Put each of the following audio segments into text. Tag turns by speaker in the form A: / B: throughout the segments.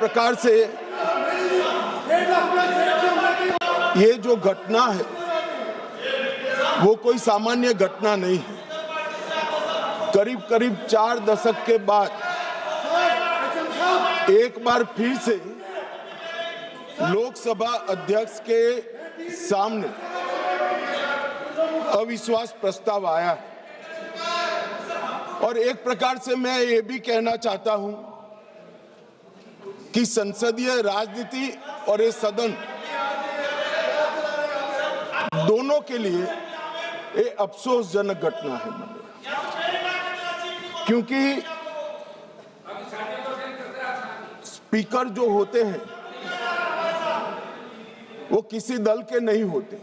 A: प्रकार से ये जो घटना है वो कोई सामान्य घटना नहीं है। करीब करीब 4 दशक के बाद एक बार फिर से लोकसभा अध्यक्ष के सामने अविश्वास प्रस्ताव आया है और एक प्रकार से मैं ये भी कहना चाहता हूं कि संसदीय राजनीति और ये सदन दोनों के लिए ये अफसोसजनक घटना है, क्योंकि स्पीकर जो होते हैं वो किसी दल के नहीं होते,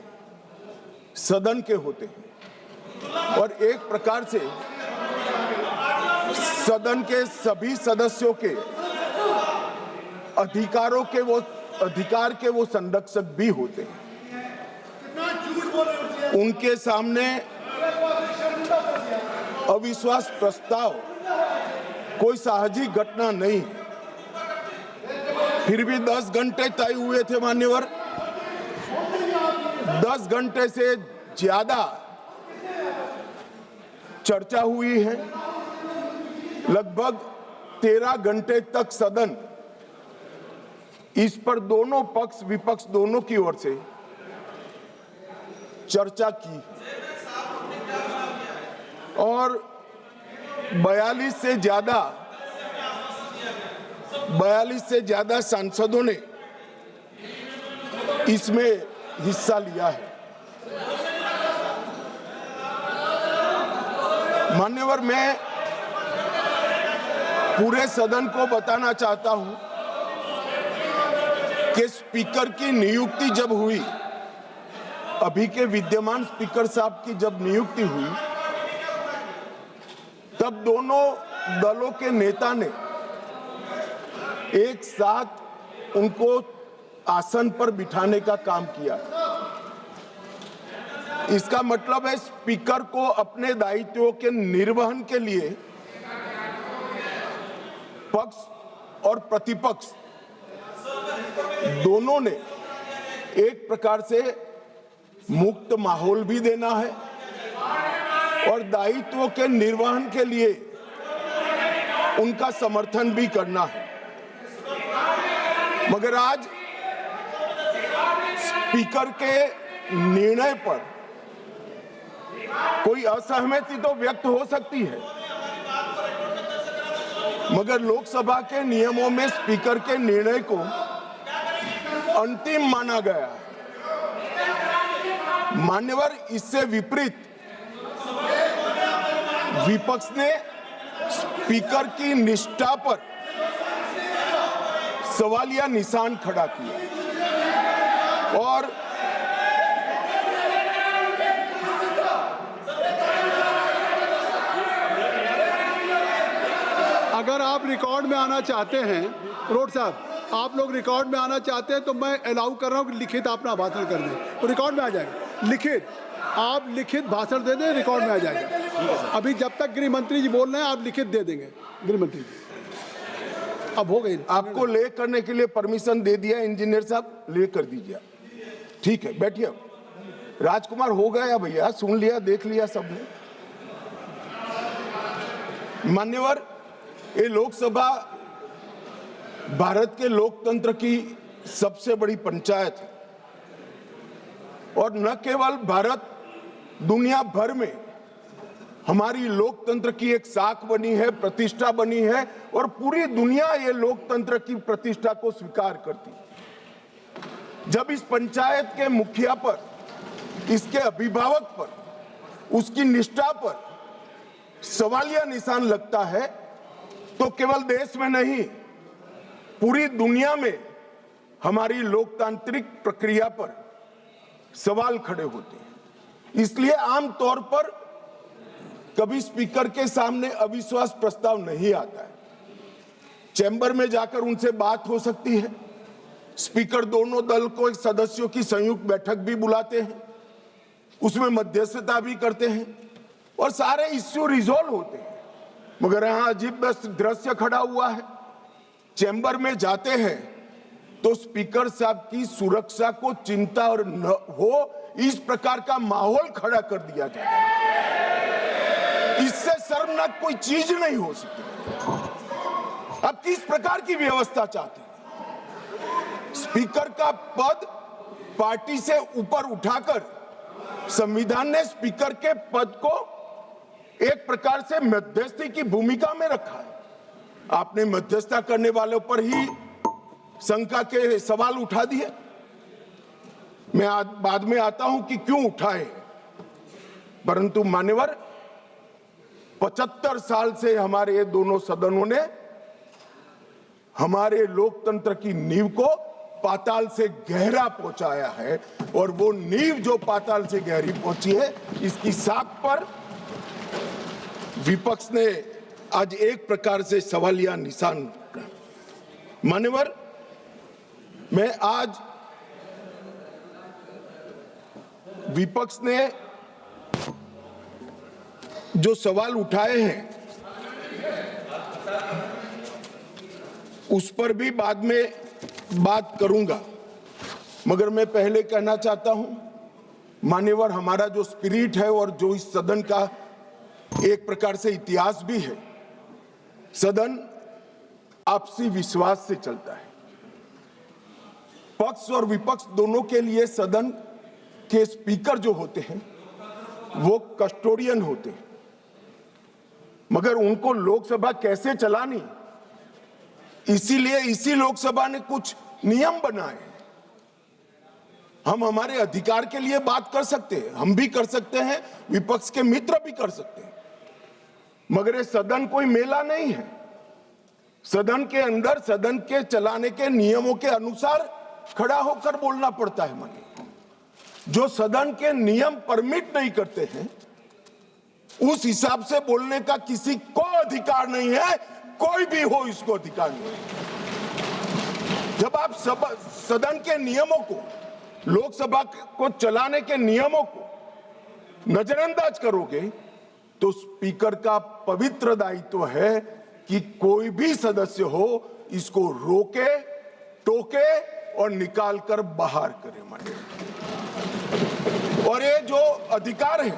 A: सदन के होते हैं और एक प्रकार से सदन के सभी सदस्यों के अधिकार के वो संरक्षक भी होते हैं। उनके सामने अविश्वास प्रस्ताव कोई साहजिक घटना नहीं है। फिर भी 10 घंटे तय हुए थे मान्यवर, 10 घंटे से ज्यादा चर्चा हुई है। लगभग 13 घंटे तक सदन इस पर दोनों पक्ष विपक्ष दोनों की ओर से चर्चा की और 42 से ज्यादा सांसदों ने इसमें हिस्सा लिया है। मान्यवर, मैं पूरे सदन को बताना चाहता हूं कि स्पीकर की नियुक्ति जब हुई, अभी के विद्यमान स्पीकर साहब की जब नियुक्ति हुई, तब दोनों दलों के नेता ने एक साथ उनको आसन पर बिठाने का काम किया। इसका मतलब है स्पीकर को अपने दायित्वों के निर्वहन के लिए पक्ष और प्रतिपक्ष दोनों ने एक प्रकार से मुक्त माहौल भी देना है और दायित्वों के निर्वहन के लिए उनका समर्थन भी करना है। मगर आज स्पीकर के निर्णय पर कोई असहमति तो व्यक्त हो सकती है, मगर लोकसभा के नियमों में स्पीकर के निर्णय को अंतिम माना गया। मान्यवर, इससे विपरीत विपक्ष ने स्पीकर की निष्ठा पर सवालिया निशान खड़ा किया और
B: अगर आप रिकॉर्ड में आना चाहते हैं, रोड साहब, आप लोग रिकॉर्ड में आना चाहते हैं तो मैं अलाउ कर रहा हूं कि लिखित अपना भाषण कर दें तो रिकॉर्ड में आ जाएगा। लिखित, आप लिखित भाषण दे दें, रिकॉर्ड में आ जाएगा। अभी जब तक गृह मंत्री जी बोल रहे हैं आप लिखित दे देंगे। गृह मंत्री जी अब हो गई,
A: आपको ले करने के लिए परमिशन दे दिया इंजीनियर साहब, ले कर दीजिए। ठीक है, बैठिए। राजकुमार हो गया भैया, सुन लिया, देख लिया सबने। मान्यवर, ये लोकसभा भारत के लोकतंत्र की सबसे बड़ी पंचायत है और न केवल भारत, दुनिया भर में हमारी लोकतंत्र की एक साख बनी है, प्रतिष्ठा बनी है और पूरी दुनिया ये लोकतंत्र की प्रतिष्ठा को स्वीकार करती है। जब इस पंचायत के मुखिया पर, इसके अभिभावक पर, उसकी निष्ठा पर सवालिया निशान लगता है तो केवल देश में नहीं, पूरी दुनिया में हमारी लोकतांत्रिक प्रक्रिया पर सवाल खड़े होते हैं। इसलिए आमतौर पर कभी स्पीकर के सामने अविश्वास प्रस्ताव नहीं आता है। चैम्बर में जाकर उनसे बात हो सकती है। स्पीकर दोनों दल को एक सदस्यों की संयुक्त बैठक भी बुलाते हैं, उसमें मध्यस्थता भी करते हैं और सारे इश्यू रिजॉल्व होते हैं। मगर यहाँ अजीब दृश्य खड़ा हुआ है। चैम्बर में जाते हैं तो स्पीकर साहब की सुरक्षा को चिंता और न हो इस प्रकार का माहौल खड़ा कर दिया जाता है। इससे शर्मनाक कोई चीज नहीं हो सकती। अब किस प्रकार की व्यवस्था चाहते हैं? स्पीकर का पद पार्टी से ऊपर उठाकर संविधान ने स्पीकर के पद को एक प्रकार से मध्यस्थी की भूमिका में रखा है। आपने मध्यस्थता करने वालों पर ही शंका के सवाल उठा दिए। मैं बाद में आता हूं कि क्यों उठाए, परंतु मान्यवर 75 साल से हमारे ये दोनों सदनों ने हमारे लोकतंत्र की नींव को पाताल से गहरा पहुंचाया है, और वो नींव जो पाताल से गहरी पहुंची है, इसकी साख पर विपक्ष ने आज एक प्रकार से सवालिया निशान। मान्यवर, मैं आज विपक्ष ने जो सवाल उठाए हैं उस पर भी बाद में बात करूंगा, मगर मैं पहले कहना चाहता हूं, मान्यवर, हमारा जो स्पिरिट है और जो इस सदन का एक प्रकार से इतिहास भी है, सदन आपसी विश्वास से चलता है। पक्ष और विपक्ष दोनों के लिए सदन के स्पीकर जो होते हैं वो कस्टोडियन होते हैं, मगर उनको लोकसभा कैसे चलानी, इसीलिए इसी लोकसभा ने कुछ नियम बनाए। हम हमारे अधिकार के लिए बात कर सकते हैं, हम भी कर सकते हैं, विपक्ष के मित्र भी कर सकते हैं, मगर ये सदन कोई मेला नहीं है। सदन के अंदर सदन के चलाने के नियमों के अनुसार खड़ा होकर बोलना पड़ता है। मानिए, जो सदन के नियम परमिट नहीं करते हैं उस हिसाब से बोलने का किसी को अधिकार नहीं है, कोई भी हो इसको अधिकार नहीं है। जब आप सदन के नियमों को, लोकसभा को चलाने के नियमों को नजरअंदाज करोगे तो स्पीकर का पवित्र दायित्व है कि कोई भी सदस्य हो इसको रोके, टोके और निकाल कर बाहर करे। माने, और ये जो अधिकार है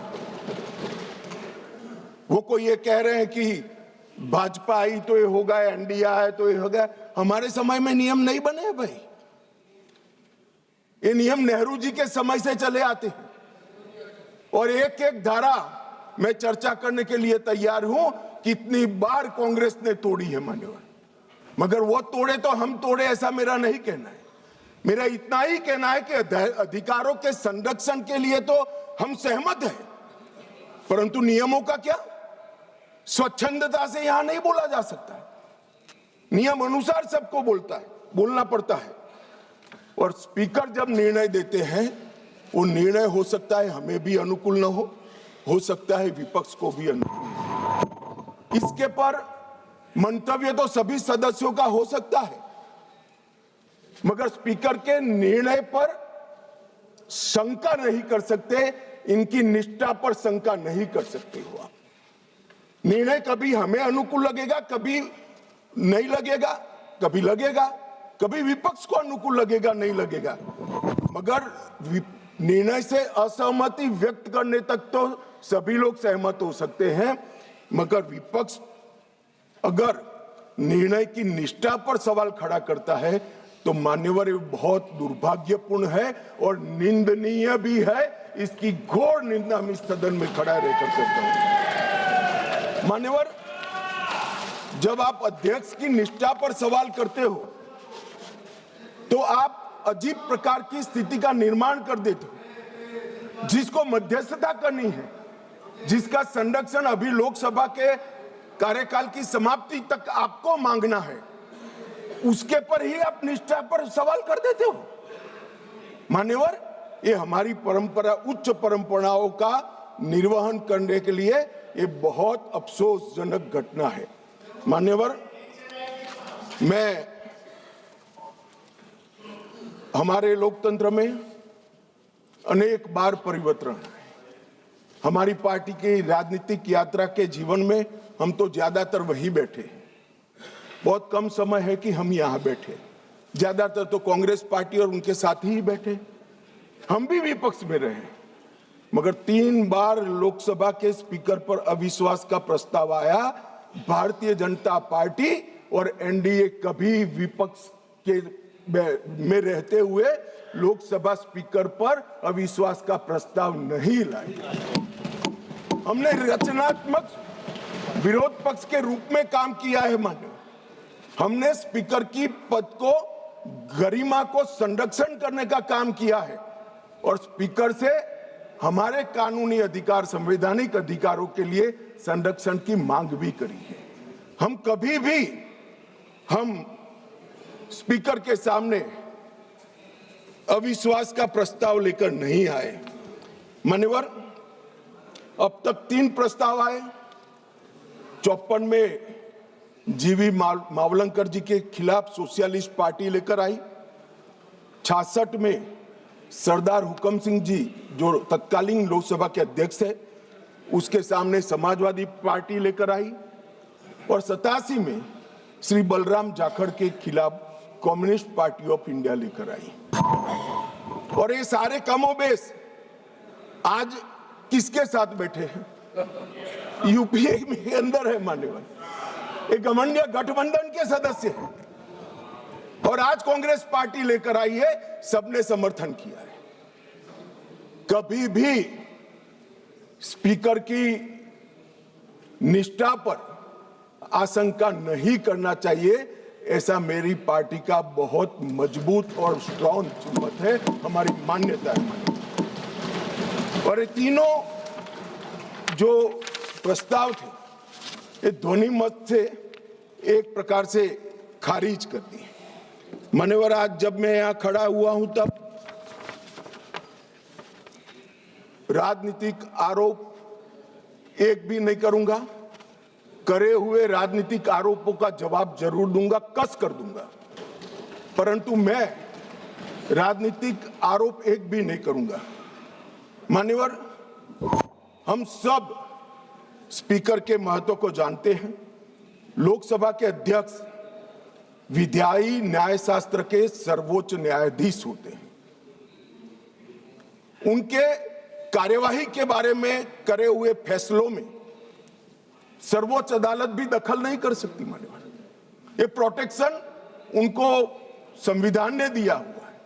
A: वो कोई ये कह रहे हैं कि भाजपा आई तो ये होगा, एनडीए आए तो ये होगा। हमारे समय में नियम नहीं बने हैं भाई, ये नियम नेहरू जी के समय से चले आते हैं, और एक एक धारा मैं चर्चा करने के लिए तैयार हूं। कितनी बार कांग्रेस ने तोड़ी है मान्यवर, मगर वो तोड़े तो हम तोड़े ऐसा मेरा नहीं कहना है। मेरा इतना ही कहना है कि अधिकारों के संरक्षण के लिए तो हम सहमत हैं, परंतु नियमों का क्या? स्वच्छंदता से यहां नहीं बोला जा सकता है, नियम अनुसार सबको बोलना पड़ता है। और स्पीकर जब निर्णय देते हैं वो निर्णय हो सकता है हमें भी अनुकूल न हो सकता है विपक्ष को भी अनुकूल। इसके पर मंतव्य तो सभी सदस्यों का हो सकता है, मगर स्पीकर के निर्णय पर शंका नहीं कर सकते, इनकी निष्ठा पर शंका नहीं कर सकते हो आप। निर्णय कभी हमें अनुकूल लगेगा, कभी नहीं लगेगा, कभी लगेगा, कभी विपक्ष को अनुकूल लगेगा, नहीं लगेगा, मगर निर्णय से असहमति व्यक्त करने तक तो सभी लोग सहमत हो सकते हैं। मगर विपक्ष अगर निर्णय की निष्ठा पर सवाल खड़ा करता है तो मान्यवर ये बहुत दुर्भाग्यपूर्ण है और निंदनीय भी है। इसकी घोर निंदा मैं इस सदन में खड़ा रहकर करता हूं। मान्यवर, जब आप अध्यक्ष की निष्ठा पर सवाल करते हो तो आप अजीब प्रकार की स्थिति का निर्माण कर देते हो। जिसको मध्यस्थता करनी है, जिसका संरक्षण अभी लोकसभा के कार्यकाल की समाप्ति तक आपको मांगना है, उसके पर ही आप निष्ठा पर सवाल कर देते हो। मान्यवर, ये हमारी परंपरा, उच्च परंपराओं का निर्वहन करने के लिए ये बहुत अफसोसजनक घटना है। मान्यवर, मैं हमारे लोकतंत्र में अनेक बार परिवर्तन है। हमारी पार्टी की राजनीतिक यात्रा के जीवन में हम तो ज्यादातर वहीं बैठे हैं। बहुत कम समय है कि हम यहाँ बैठे, ज्यादातर तो कांग्रेस पार्टी और उनके साथी ही बैठे, हम भी विपक्ष में रहे, मगर 3 बार लोकसभा के स्पीकर पर अविश्वास का प्रस्ताव आया। भारतीय जनता पार्टी और एनडीए कभी विपक्ष के में रहते हुए लोकसभा स्पीकर पर अविश्वास का प्रस्ताव नहीं लाई। हमने रचनात्मक विरोध पक्ष के रूप में काम किया है। मान्य, हमने स्पीकर की पद को गरिमा को संरक्षण करने का काम किया है और स्पीकर से हमारे कानूनी अधिकार, संवैधानिक अधिकारों के लिए संरक्षण की मांग भी करी है। हम कभी भी स्पीकर के सामने अविश्वास का प्रस्ताव लेकर नहीं आए। मान्यवर, अब तक 3 प्रस्ताव आए। 54 में जीवी मावलंकर जी के खिलाफ सोशलिस्ट पार्टी लेकर आई। 66 में सरदार हुकम सिंह जी जो तत्कालीन लोकसभा के अध्यक्ष है उसके सामने समाजवादी पार्टी लेकर आई और 87 में श्री बलराम जाखड़ के खिलाफ कम्युनिस्ट पार्टी ऑफ इंडिया लेकर आई। और ये सारे कमोबेश आज किसके साथ बैठे हैं? यूपीए में अंदर है मान्यवर, एक घमंडिया गठबंधन के सदस्य हैं और आज कांग्रेस पार्टी लेकर आई है, सबने समर्थन किया है। कभी भी स्पीकर की निष्ठा पर आशंका नहीं करना चाहिए, ऐसा मेरी पार्टी का बहुत मजबूत और स्ट्रॉन्ग मत है, हमारी मान्यता है। और ये तीनों जो प्रस्ताव थे ये ध्वनि मत से एक प्रकार से खारिज कर दिए। मान्यवर, आज जब मैं यहाँ खड़ा हुआ हूं तब राजनीतिक आरोप एक भी नहीं करूंगा, करे हुए राजनीतिक आरोपों का जवाब जरूर दूंगा, कस कर दूंगा, परंतु मैं राजनीतिक आरोप एक भी नहीं करूंगा। मान्यवर, हम सब स्पीकर के महत्व को जानते हैं। लोकसभा के अध्यक्ष विधायी न्यायशास्त्र के सर्वोच्च न्यायाधीश होते हैं। उनके कार्यवाही के बारे में करे हुए फैसलों में सर्वोच्च अदालत भी दखल नहीं कर सकती। मान्यवर, ये प्रोटेक्शन उनको संविधान ने दिया हुआ है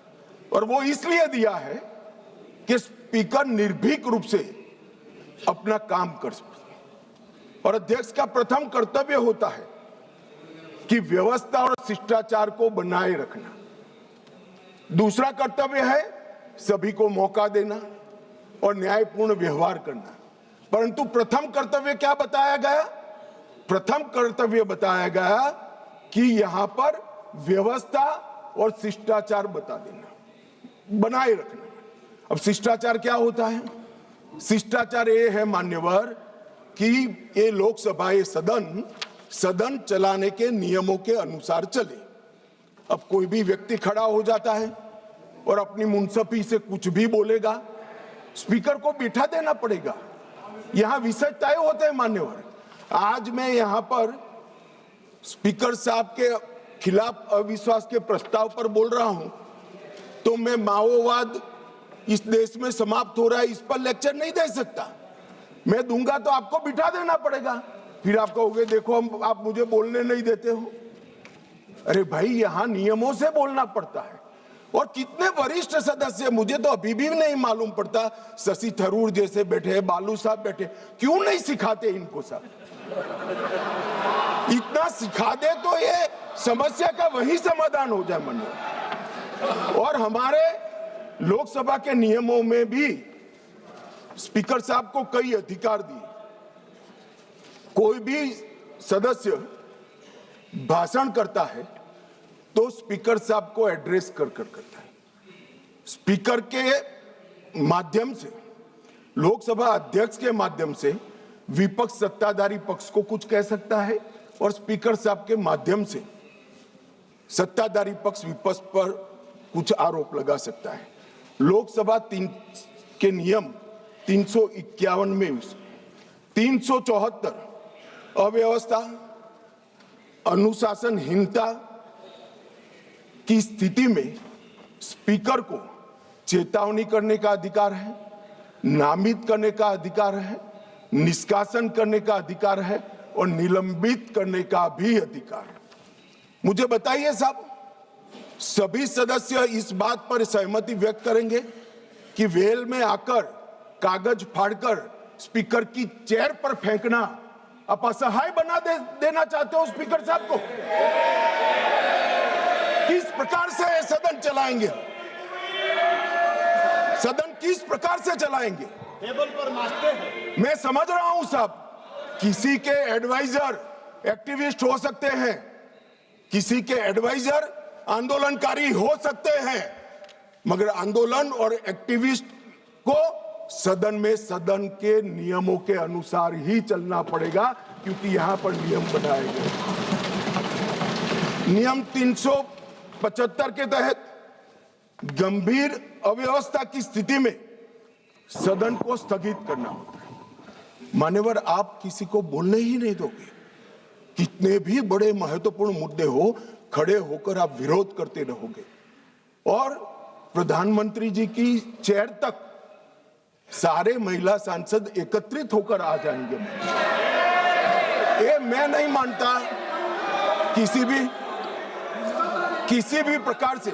A: और वो इसलिए दिया है कि स्पीकर निर्भीक रूप से अपना काम कर सके और अध्यक्ष का प्रथम कर्तव्य होता है कि व्यवस्था और शिष्टाचार को बनाए रखना। दूसरा कर्तव्य है सभी को मौका देना और न्यायपूर्ण व्यवहार करना। परंतु प्रथम कर्तव्य क्या बताया गया? प्रथम कर्तव्य बताया गया कि यहां पर व्यवस्था और शिष्टाचार बता देना, बनाए रखना। अब शिष्टाचार क्या होता है? शिष्टाचार ये है मान्यवर कि ये लोकसभा, ये सदन चलाने के नियमों के अनुसार चले। अब कोई भी व्यक्ति खड़ा हो जाता है और अपनी मुंसफी से कुछ भी बोलेगा, स्पीकर को बिठा देना पड़ेगा। यहां विषय तय होते हैं मान्यवर। आज मैं यहां पर स्पीकर साहब के खिलाफ अविश्वास के प्रस्ताव पर बोल रहा हूं तो मैं माओवाद इस देश में समाप्त हो रहा है इस पर लेक्चर नहीं दे सकता। मैं दूंगा तो आपको बिठा देना पड़ेगा, फिर आप कहोगे देखो आप मुझे बोलने नहीं देते हो। अरे भाई, यहां नियमों से बोलना पड़ता है। और कितने वरिष्ठ सदस्य, मुझे तो अभी भी नहीं मालूम पड़ता, शशि थरूर जैसे बैठे, बालू साहब बैठे, क्यों नहीं सिखाते इनको सब? इतना सिखा दे तो ये समस्या का वही समाधान हो जाए मन। और हमारे लोकसभा के नियमों में भी स्पीकर साहब को कई अधिकार दिए। कोई भी सदस्य भाषण करता है तो स्पीकर साहब को एड्रेस कर करता है। स्पीकर के माध्यम से, लोकसभा अध्यक्ष के माध्यम से विपक्ष सत्ताधारी पक्ष को कुछ कह सकता है और स्पीकर साहब के माध्यम से सत्ताधारी पक्ष विपक्ष पर कुछ आरोप लगा सकता है। लोकसभा के नियम 351 में 374 अव्यवस्था, अनुशासनहीनता की स्थिति में स्पीकर को चेतावनी करने का अधिकार है, नामित करने का अधिकार है, निष्कासन करने का अधिकार है और निलंबित करने का भी अधिकार है। मुझे बताइए साहब, सभी सदस्य इस बात पर सहमति व्यक्त करेंगे कि वेल में आकर कागज फाड़कर स्पीकर की चेयर पर फेंकना आप असहाय बना देना चाहते हो स्पीकर साहब को? किस प्रकार से सदन चलाएंगे? सदन किस प्रकार से चलाएंगे?
C: टेबल पर नाचते हैं।
A: मैं समझ रहा हूं साहब, किसी के एडवाइजर एक्टिविस्ट हो सकते हैं, किसी के एडवाइजर आंदोलनकारी हो सकते हैं, मगर आंदोलन और एक्टिविस्ट को सदन में सदन के नियमों के अनुसार ही चलना पड़ेगा, क्योंकि यहां पर नियम बनाए गए। नियम 375 के तहत गंभीर अव्यवस्था की स्थिति में सदन को स्थगित करना होता है। मान्यवर, आप किसी को बोलने ही नहीं दोगे। कितने भी बड़े महत्वपूर्ण मुद्दे हो, खड़े होकर आप विरोध करते रहोगे और प्रधानमंत्री जी की चेयर तक सारे महिला सांसद एकत्रित होकर आ जाएंगे। ये मैं नहीं मानता किसी भी प्रकार से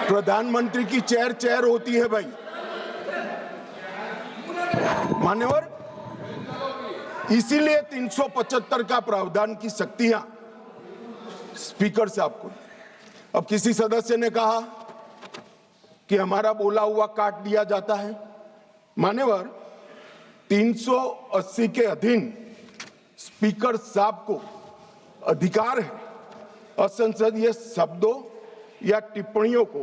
A: प्रधानमंत्री की चेयर होती है भाई। मान्यवर, इसीलिए 375 का प्रावधान की शक्तियां स्पीकर साहब को। अब किसी सदस्य ने कहा कि हमारा बोला हुआ काट दिया जाता है। मान्यवर, 380 के अधीन स्पीकर साहब को अधिकार है असंसदीय शब्दों या टिप्पणियों को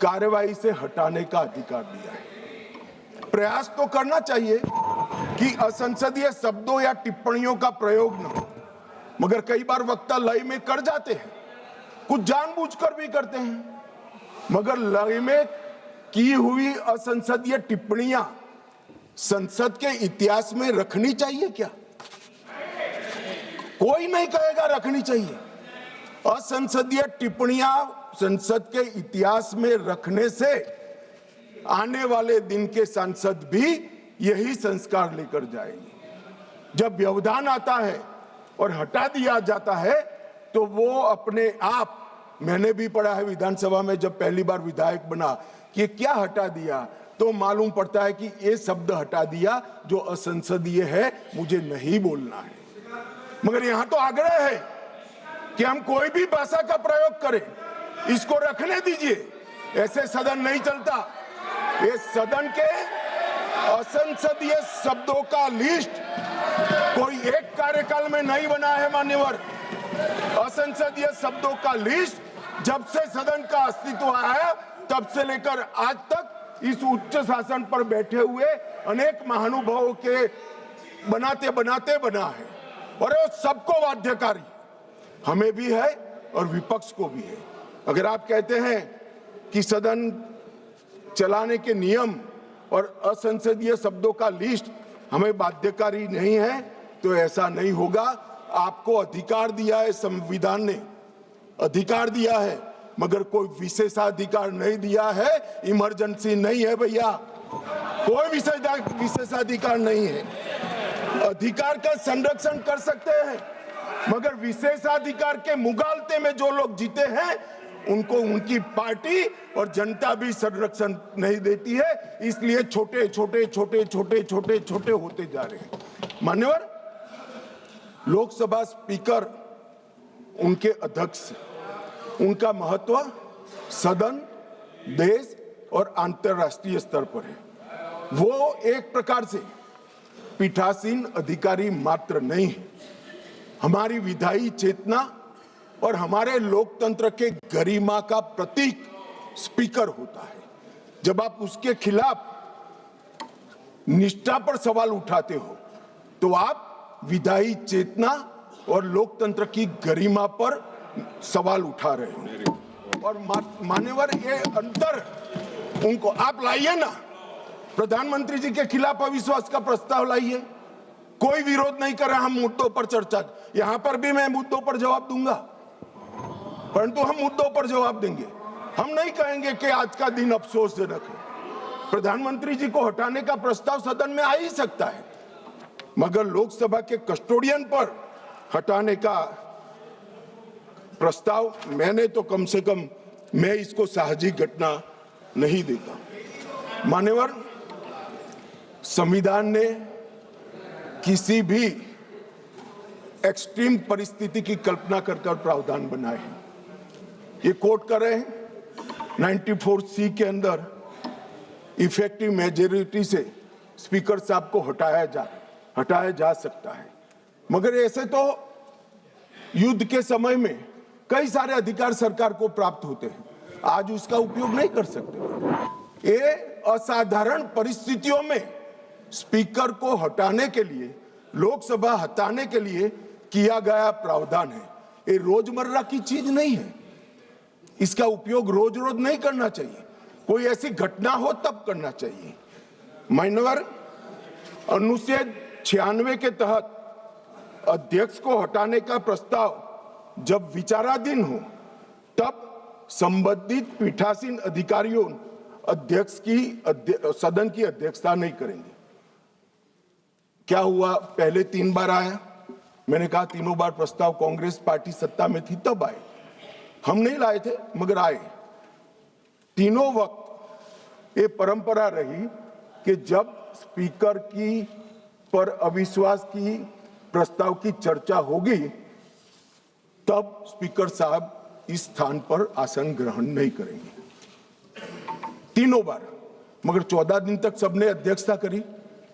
A: कार्यवाही से हटाने का अधिकार दिया है। प्रयास तो करना चाहिए कि असंसदीय शब्दों या टिप्पणियों का प्रयोग न हो, मगर कई बार वक्ता लय में कर जाते हैं, कुछ जानबूझकर भी करते हैं। मगर लय में की हुई असंसदीय टिप्पणियां संसद के इतिहास में रखनी चाहिए क्या? कोई नहीं कहेगा रखनी चाहिए। असंसदीय टिप्पणियां संसद के इतिहास में रखने से आने वाले दिन के सांसद भी यही संस्कार लेकर जाएंगे। जब व्यवधान आता है और हटा दिया जाता है तो वो अपने आप, मैंने भी पढ़ा है विधानसभा में जब पहली बार विधायक बना कि ये क्या हटा दिया, तो मालूम पड़ता है कि ये शब्द हटा दिया जो असंसदीय है, मुझे नहीं बोलना है। मगर यहां तो आग्रह है कि हम कोई भी भाषा का प्रयोग करें, इसको रखने दीजिए। ऐसे सदन नहीं चलता। ये सदन के असंसदीय शब्दों का लिस्ट कोई एक कार्यकाल में नहीं बना है मान्यवर। असंसदीय शब्दों का लिस्ट जब से सदन का अस्तित्व आया तब से लेकर आज तक इस उच्च शासन पर बैठे हुए अनेक महानुभावों के बनाते बनाते बना है, और वो सबको बाध्यकारी, हमें भी है और विपक्ष को भी है। अगर आप कहते हैं कि सदन चलाने के नियम और असंसदीय शब्दों का लिस्ट हमें बाध्यकारी नहीं है, तो ऐसा नहीं होगा। आपको अधिकार दिया है, संविधान ने अधिकार दिया है, मगर कोई विशेषाधिकार नहीं दिया है। इमरजेंसी नहीं है भैया, कोई विशेषाधिकार नहीं है। अधिकार का संरक्षण कर सकते हैं, मगर विशेषाधिकार के मुगालते में जो लोग जीते हैं उनको उनकी पार्टी और जनता भी संरक्षण नहीं देती है। इसलिए छोटे छोटे छोटे छोटे छोटे छोटे होते जा रहे हैं। मान्यवर, लोकसभा स्पीकर उनके अध्यक्ष, उनका महत्व सदन, देश और अंतर्राष्ट्रीय स्तर पर है। वो एक प्रकार से पीठासीन अधिकारी मात्र नहीं है, हमारी विधायी चेतना और हमारे लोकतंत्र के गरिमा का प्रतीक स्पीकर होता है। जब आप उसके खिलाफ निष्ठा पर सवाल उठाते हो तो आप विधायी चेतना और लोकतंत्र की गरिमा पर सवाल उठा रहे हो। और मान्यवर, ये अंतर उनको आप लाइए ना, प्रधानमंत्री जी के खिलाफ अविश्वास का प्रस्ताव लाइए, कोई विरोध नहीं कर रहा। हम मुद्दों पर चर्चा, यहां पर भी मैं मुद्दों पर जवाब दूंगा, परंतु हम मुद्दों पर जवाब देंगे। हम नहीं कहेंगे कि आज का दिन अफसोसजनक है। प्रधानमंत्री जी को हटाने का प्रस्ताव सदन में आ ही सकता है, मगर लोकसभा के कस्टोडियन पर हटाने का प्रस्ताव मैंने तो कम से कम मैं इसको साहजिक घटना नहीं देता। मान्यवर, संविधान ने किसी भी एक्सट्रीम परिस्थिति की कल्पना कर प्रावधान बनाए हैं। ये कोट कर रहे हैं 94C के अंदर इफेक्टिव मेजॉरिटी से स्पीकर साहब को हटाया जा सकता है, मगर ऐसे तो युद्ध के समय में कई सारे अधिकार सरकार को प्राप्त होते हैं, आज उसका उपयोग नहीं कर सकते। ये असाधारण परिस्थितियों में स्पीकर को हटाने के लिए, लोकसभा हटाने के लिए किया गया प्रावधान है। ये रोजमर्रा की चीज नहीं है, इसका उपयोग रोज रोज नहीं करना चाहिए, कोई ऐसी घटना हो तब करना चाहिए। मान्यवर, अनुच्छेद 96 के तहत अध्यक्ष को हटाने का प्रस्ताव जब विचाराधीन हो तब संबंधित पीठासीन अधिकारियों अध्यक्ष की सदन की अध्यक्षता नहीं करेंगे। क्या हुआ, पहले 3 बार आया, मैंने कहा तीनों बार प्रस्ताव कांग्रेस पार्टी सत्ता में थी तब आए, हम नहीं लाए थे मगर आए। तीनों वक्त ये परंपरा रही कि जब स्पीकर की पर अविश्वास की प्रस्ताव की चर्चा होगी तब स्पीकर साहब इस स्थान पर आसन ग्रहण नहीं करेंगे, तीनों बार। मगर 14 दिन तक सबने अध्यक्षता करी।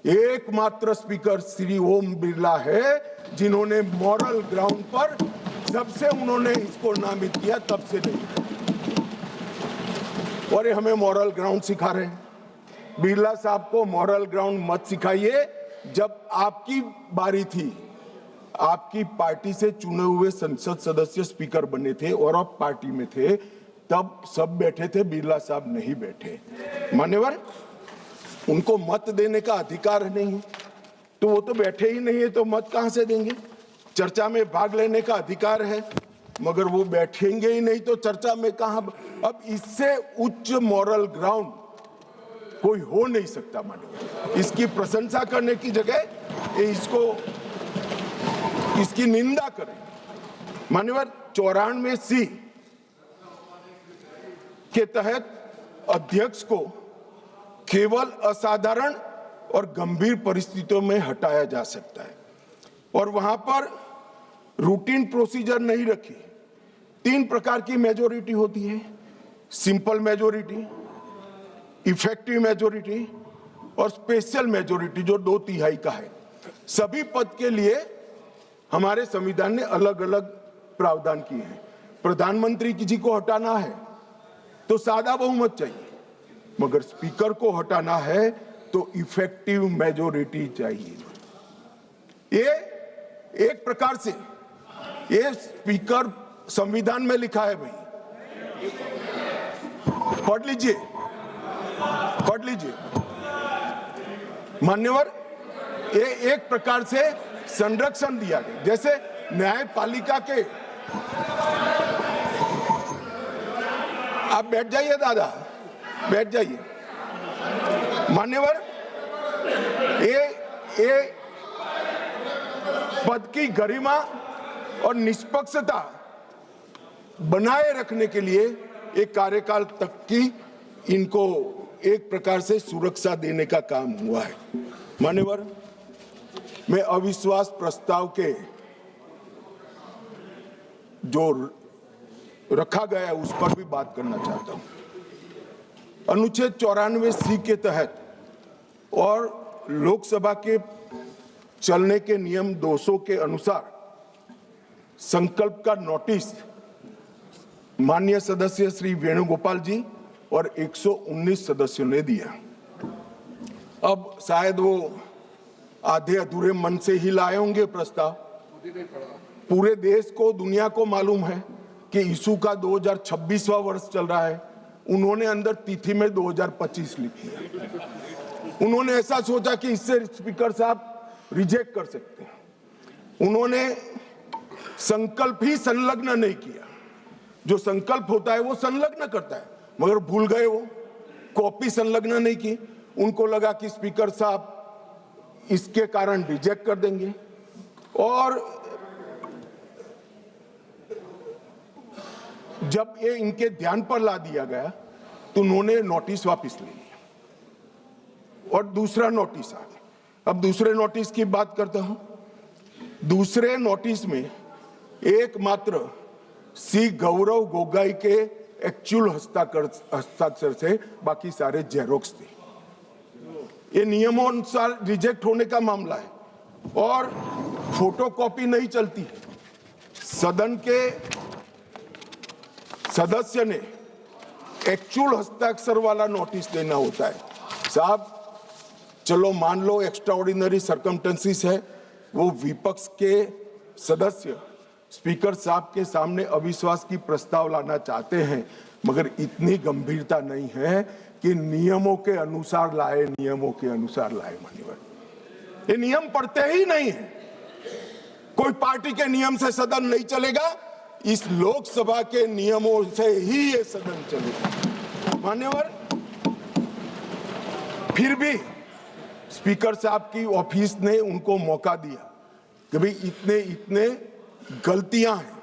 A: एकमात्र स्पीकर श्री ओम बिरला है जिन्होंने मॉरल ग्राउंड पर, जब से उन्होंने इसको नामित किया तब से नहीं, और ये हमें मॉरल ग्राउंड सिखा रहे हैं। बिरला साहब को मॉरल ग्राउंड मत सिखाइए। जब आपकी बारी थी, आपकी पार्टी से चुने हुए संसद सदस्य स्पीकर बने थे और आप पार्टी में थे, तब सब बैठे थे, बिरला साहब नहीं बैठे। मान्यवर, उनको मत देने का अधिकार नहीं है, तो वो तो बैठे ही नहीं है, तो मत कहां से देंगे। चर्चा में भाग लेने का अधिकार है, मगर वो बैठेंगे ही नहीं तो चर्चा में कहां। अब इससे उच्च मॉरल ग्राउंड कोई हो नहीं सकता। मान्यवर, इसकी प्रशंसा करने की जगह इसकी निंदा करें। मान्यवर, 94C के तहत अध्यक्ष को केवल असाधारण और गंभीर परिस्थितियों में हटाया जा सकता है, और वहां पर रूटीन प्रोसीजर नहीं रखी। 3 प्रकार की मेजॉरिटी होती है, सिंपल मेजॉरिटी, इफेक्टिव मेजॉरिटी और स्पेशल मेजॉरिटी जो 2/3 का है। सभी पद के लिए हमारे संविधान ने अलग अलग प्रावधान किए हैं। प्रधानमंत्री जी को हटाना है तो सादा बहुमत चाहिए, मगर स्पीकर को हटाना है तो इफेक्टिव मेजॉरिटी चाहिए। ये एक प्रकार से ये स्पीकर संविधान में लिखा है भाई, पढ़ लीजिए। मान्यवर, ये एक प्रकार से संरक्षण दिया गया, जैसे न्यायपालिका के। आप बैठ जाइए दादा, बैठ जाइए। मान्यवर, ये पद की गरिमा और निष्पक्षता बनाए रखने के लिए एक कार्यकाल तक की इनको एक प्रकार से सुरक्षा देने का काम हुआ है। मान्यवर, मैं अविश्वास प्रस्ताव के जो रखा गया है उस पर भी बात करना चाहता हूं। अनुच्छेद 94C के तहत और लोकसभा के चलने के नियम 200 के अनुसार संकल्प का नोटिस माननीय सदस्य श्री वेणुगोपाल जी और 119 सदस्यों ने दिया। अब शायद वो आधे अधूरे मन से ही लाए होंगे प्रस्ताव। पूरे देश को, दुनिया को मालूम है कि यीशु का 2026वां वर्ष चल रहा है, उन्होंने अंदर तिथि में 2025 लिखी है। उन्होंने ऐसा सोचा कि इससे स्पीकर साहब रिजेक्ट कर सकते हैं। उन्होंने संकल्प ही संलग्न नहीं किया। जो संकल्प होता है वो संलग्न करता है, मगर भूल गए वो कॉपी संलग्न नहीं की। उनको लगा कि स्पीकर साहब इसके कारण रिजेक्ट कर देंगे, और जब ये इनके ध्यान पर ला दिया गया तो उन्होंने नोटिस वापस ले लिया और दूसरा नोटिस आ गया। अब दूसरे नोटिस की बात करता हूं। दूसरे नोटिस में एकमात्र सी गौरव गोगोई के एक्चुअल हस्ताक्षर से बाकी सारे जेरोक्स थे। ये नियमों अनुसार रिजेक्ट होने का मामला है और फोटोकॉपी नहीं चलती। सदन के सदस्य ने एक्चुअल हस्ताक्षर वाला नोटिस देना होता है। साहब चलो मान लो एक्स्ट्राऑर्डिनरी सर्कमस्टेंसेस है, वो विपक्ष के सदस्य स्पीकर साहब के सामने अविश्वास की प्रस्ताव लाना चाहते हैं, मगर इतनी गंभीरता नहीं है कि नियमों के अनुसार लाए, नियमों के अनुसार लाए। माननीय, ये नियम पढ़ते ही नहीं है। कोई पार्टी के नियम से सदन नहीं चलेगा, इस लोकसभा के नियमों से ही ये सदन चलेगा। मान्यवर, फिर भी स्पीकर साहब की ऑफिस ने उनको मौका दिया कि भाई इतने इतने गलतियां हैं,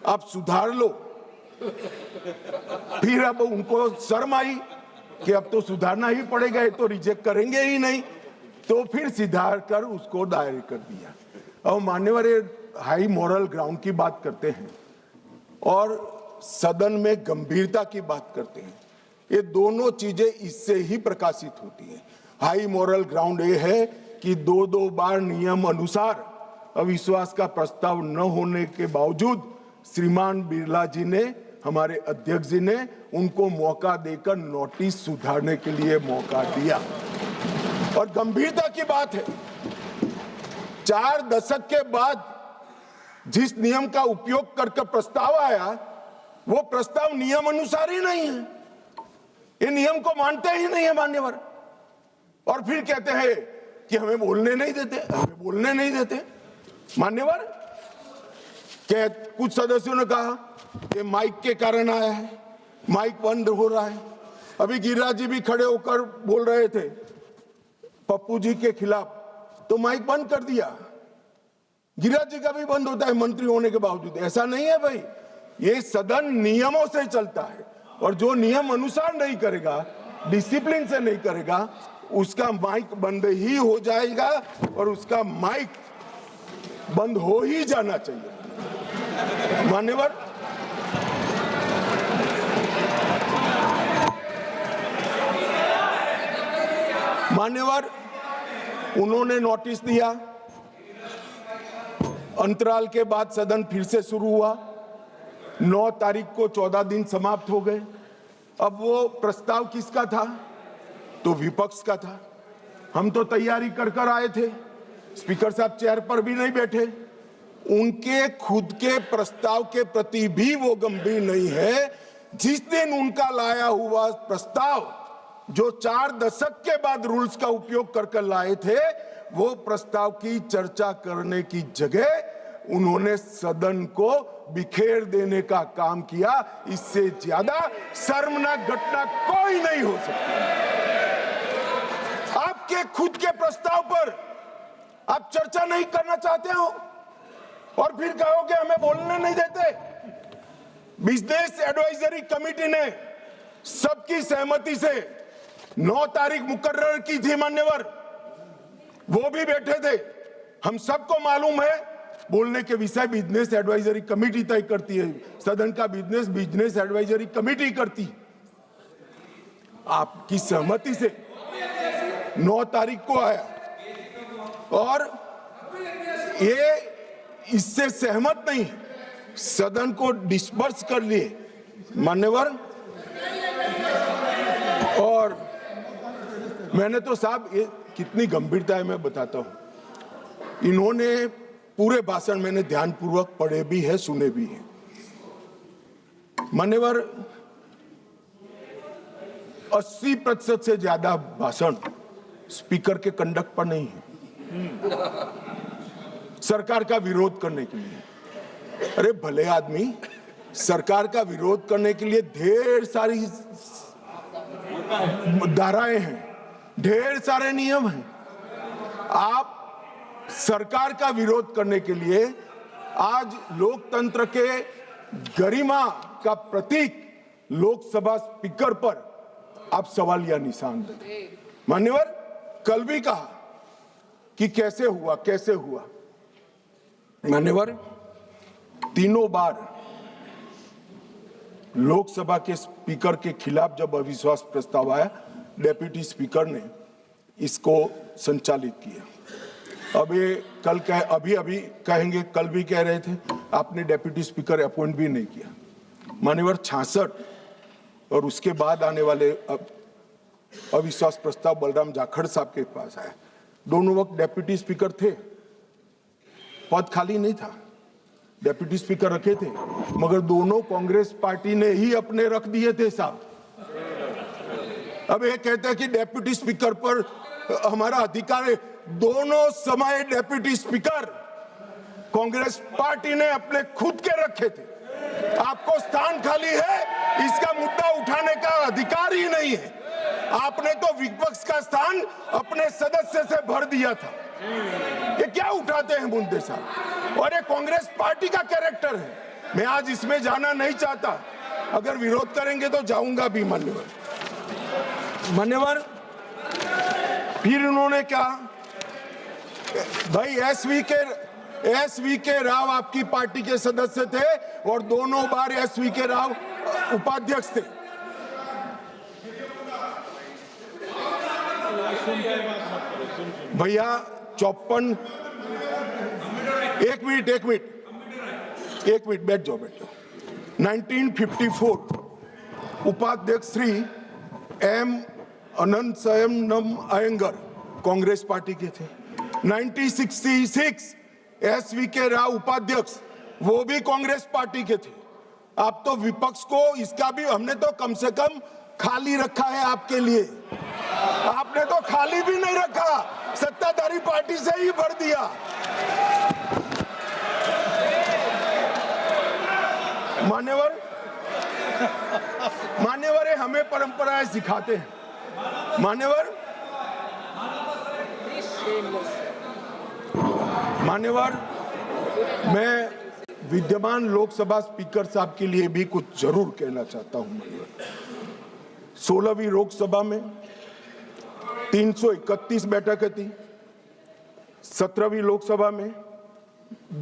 A: आप सुधार लो। फिर अब उनको शर्म आई कि अब तो सुधारना ही पड़ेगा, ये तो रिजेक्ट करेंगे ही नहीं, तो फिर सुधार कर उसको दायर कर दिया। अब मान्यवर, ये हाई मॉरल ग्राउंड की बात करते हैं और सदन में गंभीरता की बात करते हैं। ये दोनों चीजें इससे ही प्रकाशित होती हैं। हाई मॉरल ग्राउंड ये है कि दो बार नियम अनुसार अविश्वास का प्रस्ताव न होने के बावजूद श्रीमान बिरला जी ने, हमारे अध्यक्ष जी ने उनको मौका देकर नोटिस सुधारने के लिए मौका दिया। और गंभीरता की बात है, 4 दशक के बाद जिस नियम का उपयोग करके प्रस्ताव आया, वो प्रस्ताव नियम अनुसार ही नहीं है। ये नियम को मानते ही नहीं है मान्यवर, और फिर कहते हैं कि हमें बोलने नहीं देते, हमें बोलने नहीं देते। मान्यवर, कुछ सदस्यों ने कहा कि माइक के कारण आया है, माइक बंद हो रहा है। अभी गिरिराज जी भी खड़े होकर बोल रहे थे पप्पू जी के खिलाफ, तो माइक बंद कर दिया। गिरिराज जी का भी बंद होता है मंत्री होने के बावजूद। ऐसा नहीं है भाई, ये सदन नियमों से चलता है, और जो नियम अनुसार नहीं करेगा, डिसिप्लिन से नहीं करेगा, उसका माइक बंद ही हो जाएगा और उसका माइक बंद हो ही जाना चाहिए। मान्यवर, उन्होंने नोटिस दिया, अंतराल के बाद सदन फिर से शुरू हुआ। 9 तारीख को 14 दिन समाप्त हो गए। अब वो प्रस्ताव किसका था? तो विपक्ष का था। हम तो तैयारी कर आए थे, स्पीकर साहब चेयर पर भी नहीं बैठे। उनके खुद के प्रस्ताव के प्रति भी वो गंभीर नहीं है। जिस दिन उनका लाया हुआ प्रस्ताव, जो 4 दशक के बाद रूल्स का उपयोग कर लाए थे, वो प्रस्ताव की चर्चा करने की जगह उन्होंने सदन को बिखेर देने का काम किया। इससे ज्यादा शर्मनाक घटना कोई नहीं हो सकती। आपके खुद के प्रस्ताव पर आप चर्चा नहीं करना चाहते हो और फिर कहोगे हमें बोलने नहीं देते। बिजनेस एडवाइजरी कमेटी ने सबकी सहमति से 9 तारीख मुकर्रर की थी मान्यवर, वो भी बैठे थे। हम सबको मालूम है बोलने के विषय बिजनेस एडवाइजरी कमेटी तय करती है, सदन का बिजनेस एडवाइजरी कमेटी करती। आपकी सहमति से 9 तारीख को आया और ये इससे सहमत नहीं, सदन को डिस्पर्स कर लिए मान्यवर। और मैंने तो साहब ये कितनी गंभीरता है मैं बताता हूं। इन्होंने पूरे भाषण मैंने ध्यानपूर्वक पढ़े भी है, सुने भी है। मान्यवर, 80% से ज्यादा भाषण स्पीकर के कंडक्ट पर नहीं है, सरकार का विरोध करने के लिए। अरे भले आदमी, सरकार का विरोध करने के लिए ढेर सारी धाराएं हैं, ढेर सारे नियम हैं। आप सरकार का विरोध करने के लिए आज लोकतंत्र के गरिमा का प्रतीक लोकसभा स्पीकर पर आप सवालिया निशान देते। मान्यवर, कल भी कहा कि कैसे हुआ। मान्यवर, तीनों बार लोकसभा के स्पीकर के खिलाफ जब अविश्वास प्रस्ताव आया, डेप्यूटी स्पीकर ने इसको संचालित किया। अब ये कल अभी कहेंगे, कल भी कह रहे थे आपने डेप्यूटी स्पीकर अपॉइंट भी नहीं किया। मान्यवर, 66 और उसके बाद आने वाले अविश्वास प्रस्ताव बलराम जाखड़ साहब के पास आया। दोनों वक्त डेप्यूटी स्पीकर थे, पद खाली नहीं था, डेप्यूटी स्पीकर रखे थे, मगर दोनों कांग्रेस पार्टी ने ही अपने रख दिए थे साहब। अब ये कहते हैं कि डेप्यूटी स्पीकर पर हमारा अधिकार है। दोनों समय डेप्यूटी स्पीकर कांग्रेस पार्टी ने अपने खुद के रखे थे। आपको स्थान खाली है, इसका मुद्दा उठाने का अधिकार ही नहीं है। आपने तो विपक्ष का स्थान अपने सदस्य से भर दिया था। ये क्या उठाते हैं मुद्दे साहब, और ये कांग्रेस पार्टी का कैरेक्टर है। मैं आज इसमें जाना नहीं चाहता, अगर विरोध करेंगे तो जाऊंगा भी। मान्यवर, फिर उन्होंने कहा, भाई एसवी के राव आपकी पार्टी के सदस्य थे और दोनों बार एसवी के राव उपाध्यक्ष थे। भैया 54, एक मिनट बैठ जाओ। 1954 उपाध्यक्ष श्री एम अनंतशयनम अयंगर कांग्रेस पार्टी के थे। 1966 एसवी के राव उपाध्यक्ष, वो भी कांग्रेस पार्टी के थे। आप तो विपक्ष को इसका भी, हमने तो कम से कम खाली रखा है आपके लिए, आपने तो खाली भी नहीं रखा, सत्ताधारी पार्टी से ही भर दिया। मान्यवर हमें परंपराएं सिखाते हैं। मान्यवर मैं विद्यमान लोकसभा स्पीकर साहब के लिए भी कुछ जरूर कहना चाहता हूं। मान्यवर, 16वीं लोकसभा में 331 बैठकें थी, 17वीं लोकसभा में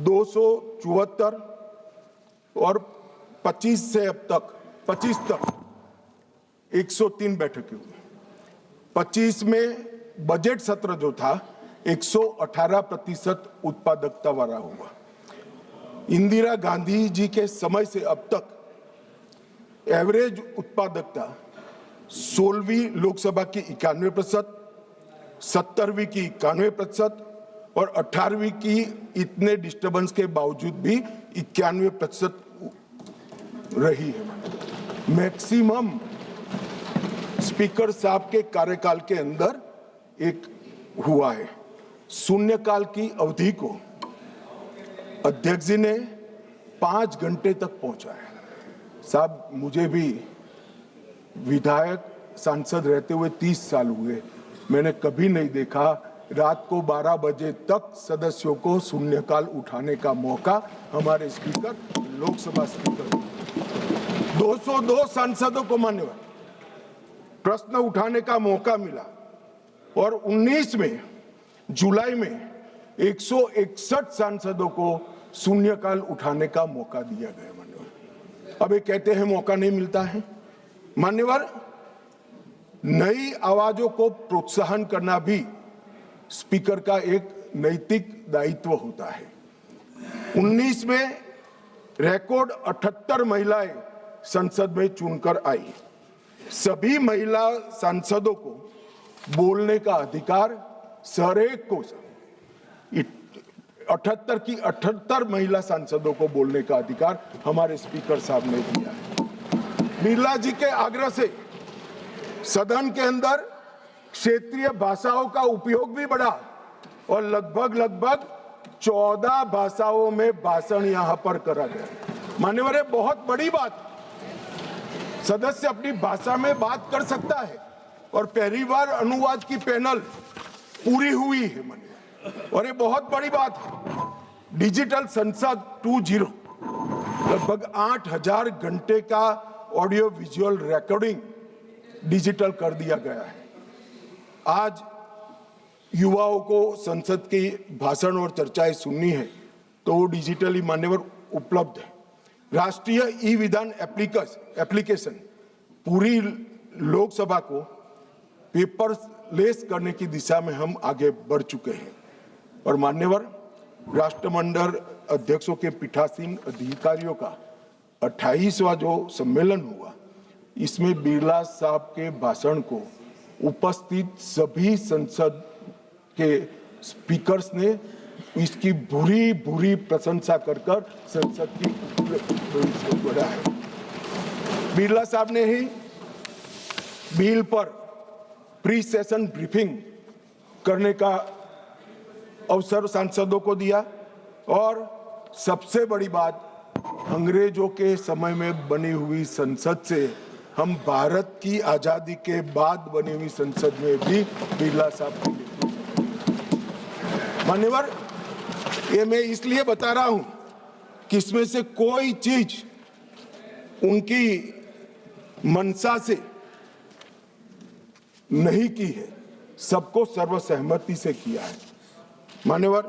A: 274 और 25 से अब तक 25 तक 103 बैठकें हुई। 25 में बजट सत्र जो था 118% उत्पादकता वाला हुआ। इंदिरा गांधी जी के समय से अब तक एवरेज उत्पादकता 16वीं लोकसभा की 91%, 17वीं की 91% और 18वीं की इतने डिस्टर्बेंस के बावजूद भी 91% रही है। मैक्सिमम स्पीकर साहब के कार्यकाल के अंदर एक हुआ है। शून्यकाल की अवधि को अध्यक्ष जी ने 5 घंटे तक पहुंचाया। साहब, मुझे भी विधायक सांसद रहते हुए 30 साल हुए, मैंने कभी नहीं देखा रात को 12 बजे तक सदस्यों को शून्यकाल उठाने का मौका हमारे स्पीकर, लोकसभा स्पीकर 202 सांसदों को मान्यवर प्रश्न उठाने का मौका मिला और 19 में जुलाई में 161 सांसदों को शून्यकाल उठाने का मौका दिया गया। मान्यवर, अब ये कहते हैं मौका नहीं मिलता है। मान्यवर, नई आवाजों को प्रोत्साहन करना भी स्पीकर का एक नैतिक दायित्व होता है। 19 में रिकॉर्ड 78 महिलाएं संसद में चुनकर आई। सभी महिला सांसदों को बोलने का अधिकार हरेक को 78 की 78 महिला सांसदों को बोलने का अधिकार हमारे स्पीकर साहब ने दिया है। बिरला जी के आग्रह से सदन के अंदर क्षेत्रीय भाषाओं का उपयोग भी बढ़ा और लगभग 14 भाषाओं में भाषण यहां पर करा गया। मान्यवर, ये बहुत बड़ी बात। सदस्य अपनी भाषा में बात कर सकता है और पहली बार अनुवाद की पैनल पूरी हुई है मान्यवर, और ये बहुत बड़ी बात है। डिजिटल संसद 2.0 लगभग 8000 घंटे का ऑडियो विजुअल रिकॉर्डिंग डिजिटल कर दिया गया है। आज युवाओं को संसद की भाषण और चर्चाएं सुननी है तो वो डिजिटली मान्यवर उपलब्ध है। राष्ट्रीय ई विधान एप्लीकेशन पूरी लोकसभा को पेपरलेस करने की दिशा में हम आगे बढ़ चुके हैं। और मान्यवर, राष्ट्रमंडल अध्यक्षों के पीठासीन अधिकारियों का 28वां जो सम्मेलन हुआ, इसमें बिरला साहब के भाषण को उपस्थित सभी संसद के स्पीकर्स ने इसकी भूरी प्रशंसा कर संसद की बढ़ा है। बिरला साहब ने ही बिल पर प्री सेशन ब्रीफिंग करने का अवसर सांसदों को दिया और सबसे बड़ी बात, अंग्रेजों के समय में बनी हुई संसद से हम भारत की आजादी के बाद बनी हुई संसद में भी बिरला साहब को मान्यवर, ये मैं इसलिए बता रहा हूं कि इसमें से कोई चीज उनकी मंशा से नहीं की है, सबको सर्वसहमति से किया है। मान्यवर,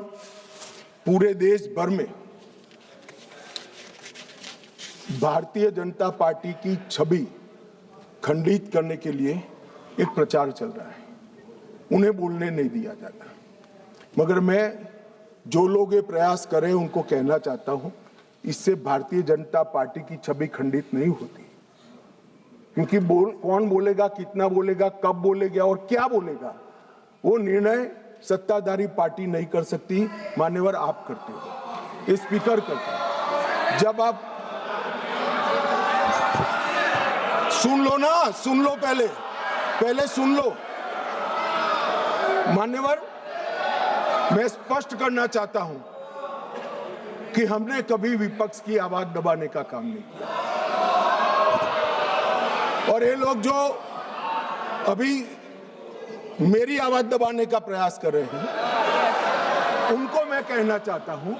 A: पूरे देश भर में भारतीय जनता पार्टी की छवि खंडित करने के लिए एक प्रचार चल रहा है। उन्हें बोलने नहीं दिया जाता, मगर मैं जो लोग ये प्रयास करें उनको कहना चाहता हूं, इससे भारतीय जनता पार्टी की छवि खंडित नहीं होती। क्योंकि कौन बोलेगा, कितना बोलेगा, कब बोलेगा और क्या बोलेगा, वो निर्णय सत्ताधारी पार्टी नहीं कर सकती। मान्यवर, आप करते हो, ये स्पीकर करते हैं। जब आप सुन लो ना, सुन लो, पहले सुन लो। मान्यवर, मैं स्पष्ट करना चाहता हूं कि हमने कभी विपक्ष की आवाज दबाने का काम नहीं किया। और ये लोग जो अभी मेरी आवाज दबाने का प्रयास कर रहे हैं, उनको मैं कहना चाहता हूं,